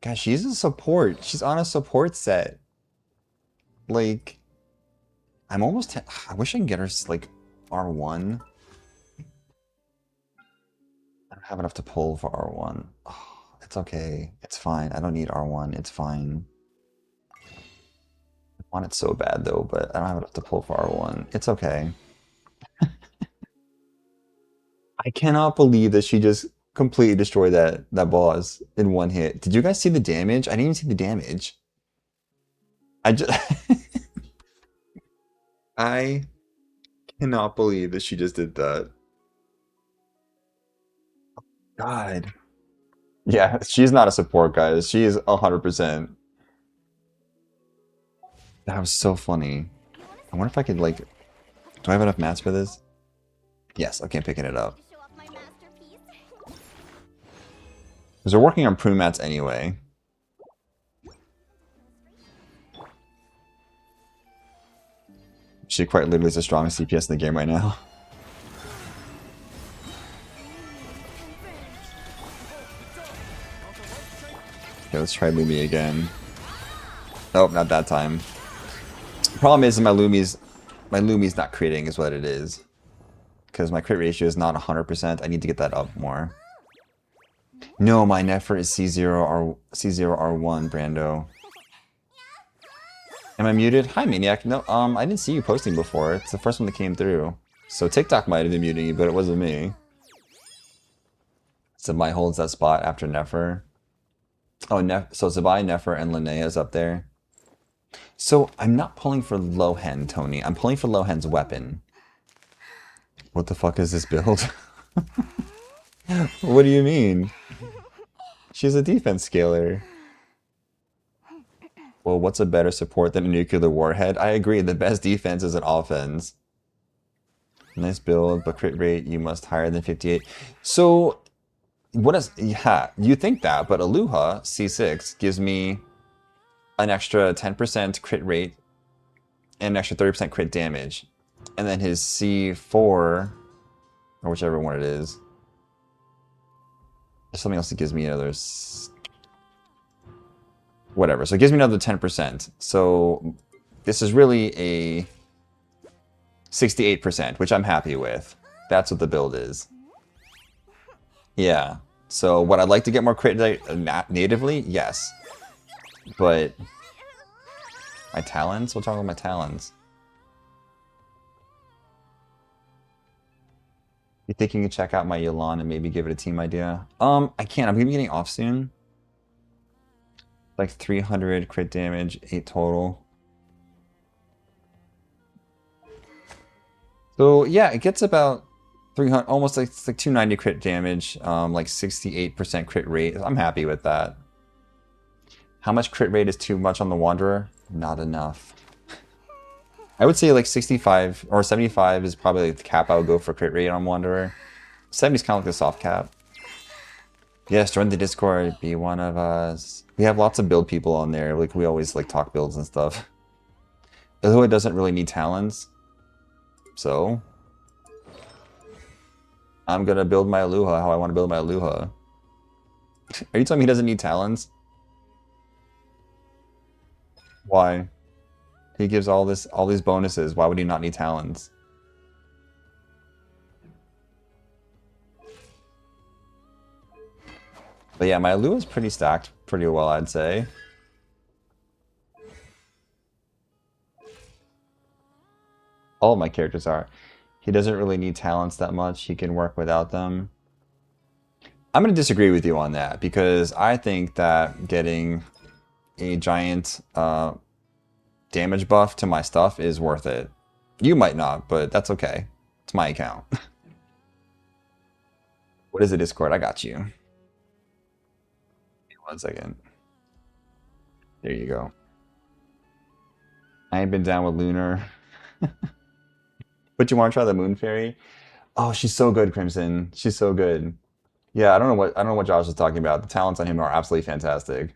Speaker 1: Guys, she's a support. She's on a support set. Like, I'm almost... I wish I can get her, like, R1. I don't have enough to pull for R1. Oh, it's okay. It's fine. I don't need R1. It's fine. I want it so bad, though, but I don't have enough to pull for R1. It's okay. I cannot believe that she just completely destroyed that boss in one hit. Did you guys see the damage? I didn't even see the damage. I just... I cannot believe that she just did that. God. Yeah, she's not a support, guys. She is 100%. That was so funny. I wonder if I could, like... Do I have enough mats for this? Yes, okay, I'm picking it up.
Speaker 2: To show off my masterpiece.
Speaker 1: Because we're working on prune mats anyway. She quite literally is the strongest CPS in the game right now. Okay, let's try Lumi again. Nope, not that time. The problem is my Lumi's not critting is what it is. Because my crit ratio is not 100%. I need to get that up more. No, my Nefer is C0R1, Brando. Am I muted? Hi, Maniac. No, I didn't see you posting before. It's the first one that came through. So TikTok might have been muting you, but it wasn't me. Zabai holds that spot after Nefer. Oh, so Zabai, Nefer, and Linnea is up there. So I'm not pulling for Lohen, Tony. I'm pulling for Lohen's weapon. What the fuck is this build? What do you mean? She's a defense scaler. Well, what's a better support than a nuclear warhead? I agree, the best defense is an offense. Nice build, but crit rate, you must higher than 58. So, what is... Yeah, you think that, but Aluha, C6, gives me an extra 10% crit rate and an extra 30% crit damage. And then his C4, or whichever one it is, there's something else that gives me another... Whatever, so it gives me another 10%. So this is really a 68%, which I'm happy with. That's what the build is. Yeah, so would I like to get more crit natively? Yes. But My talents? What's wrong with my talents? You think you can check out my Yelan and maybe give it a team idea? I can't. I'm gonna be getting off soon. Like 300 crit damage, 8 total. So yeah, it gets about 300, almost like it's like 290 crit damage, like 68% crit rate. I'm happy with that. How much crit rate is too much on the Wanderer? Not enough. I would say like 65 or 75 is probably like the cap I would go for crit rate on Wanderer. 70 is kind of like the soft cap. Yes, join the Discord, be one of us. We have lots of build people on there. Like we always like talk builds and stuff. Although it doesn't really need talents. So I'm gonna build my Aluha how I want to build my Aluha. Are you telling me he doesn't need talents? Why? He gives all these bonuses. Why would he not need talents? But yeah, my Aluha is pretty stacked pretty well, I'd say. All of my characters are. He doesn't really need talents that much. He can work without them. I'm going to disagree with you on that because I think that getting a giant damage buff to my stuff is worth it. You might not, but that's okay. It's my account. What is a Discord? I got you. 1 second. There you go. I ain't been down with Lunar. But you want to try the Moon Fairy? Oh, she's so good, Crimson. She's so good. Yeah, I don't know what Josh is talking about. The talents on him are absolutely fantastic.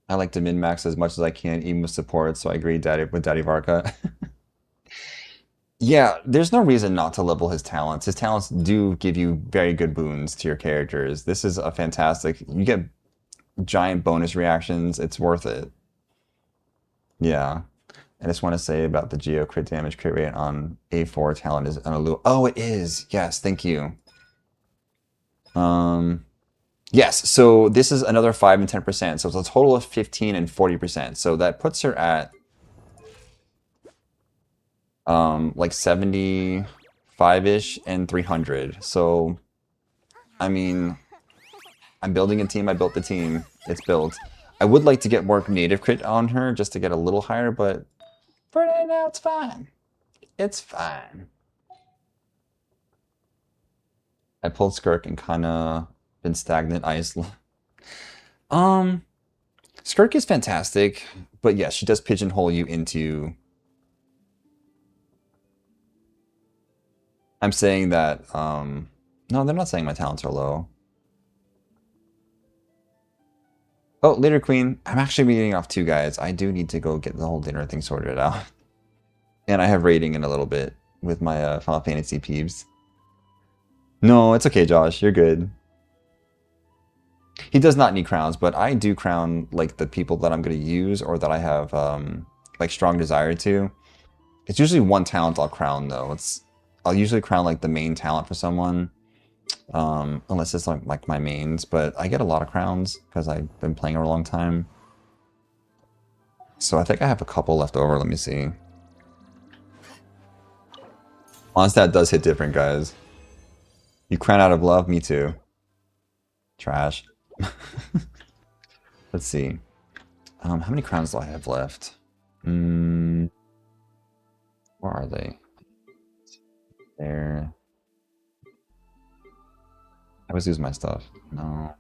Speaker 1: I like to min max as much as I can, even with support. So I agree, Daddy with Daddy Varka. Yeah, there's no reason not to level his talents. His talents do give you very good boons to your characters. This is a fantastic. You get giant bonus reactions. It's worth it. Yeah. I just want to say about the Geo crit damage crit rate on A4 talent is an Alu. Oh, it is. Yes, thank you. Um, yes. So this is another 5 and 10%. So it's a total of 15 and 40%. So that puts her at like 75-ish and 300. So I mean, I'm building a team. I built the team. It's built. I would like to get more native crit on her just to get a little higher, but for right now, it's fine. It's fine. I pulled Skirk and kind of been stagnant ice. Um, Skirk is fantastic, but yes, she does pigeonhole you into. I'm saying that. No, they're not saying my talents are low. Oh, Leader Queen. I'm actually meeting off 2 guys. I do need to go get the whole dinner thing sorted out. And I have raiding in a little bit with my Final Fantasy peeps. No, it's okay, Josh. You're good. He does not need crowns, but I do crown like the people that I'm going to use or that I have like strong desire to. It's usually one talent I'll crown though. I'll usually crown like the main talent for someone, unless it's like my mains. But I get a lot of crowns because I've been playing for a long time. So I think I have a couple left over. Let me see. Mondstadt does hit different, guys. You crown out of love, me too. Trash. Let's see. How many crowns do I have left? Where are they? There. I always lose my stuff. No.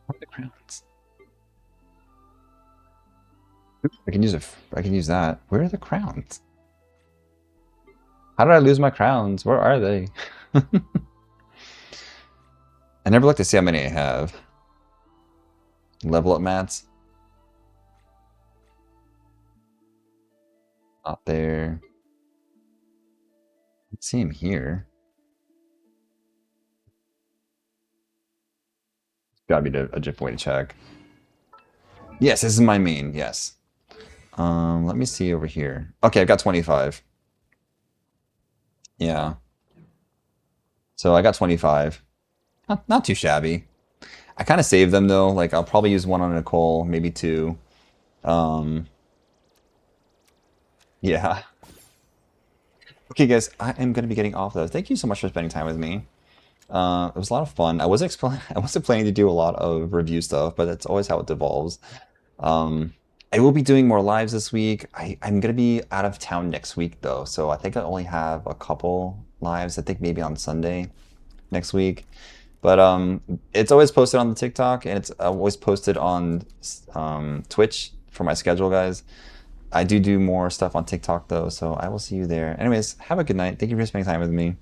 Speaker 1: Where are the crowns? Oop, I can use I can use that. Where are the crowns? How did I lose my crowns? Where are they? I never look to see how many I have. Level up mats. Not there. Let's see him here. Gotta be a different way to check. Yes, this is my main. Yes. Let me see over here. Okay, I've got 25. Yeah. So I got 25. Not too shabby. I kind of saved them though. Like I'll probably use one on Nicole, maybe 2. Um, yeah. Okay, guys, I am going to be getting off though. Thank you so much for spending time with me. It was a lot of fun. I wasn't planning to do a lot of review stuff, but that's always how it devolves. Um, I will be doing more lives this week. I'm gonna be out of town next week though, so I think I only have a couple lives. I think maybe on Sunday next week. But it's always posted on the TikTok and it's always posted on Twitch for my schedule, guys. I do more stuff on TikTok though, so I will see you there. Anyways, have a good night. Thank you for spending time with me.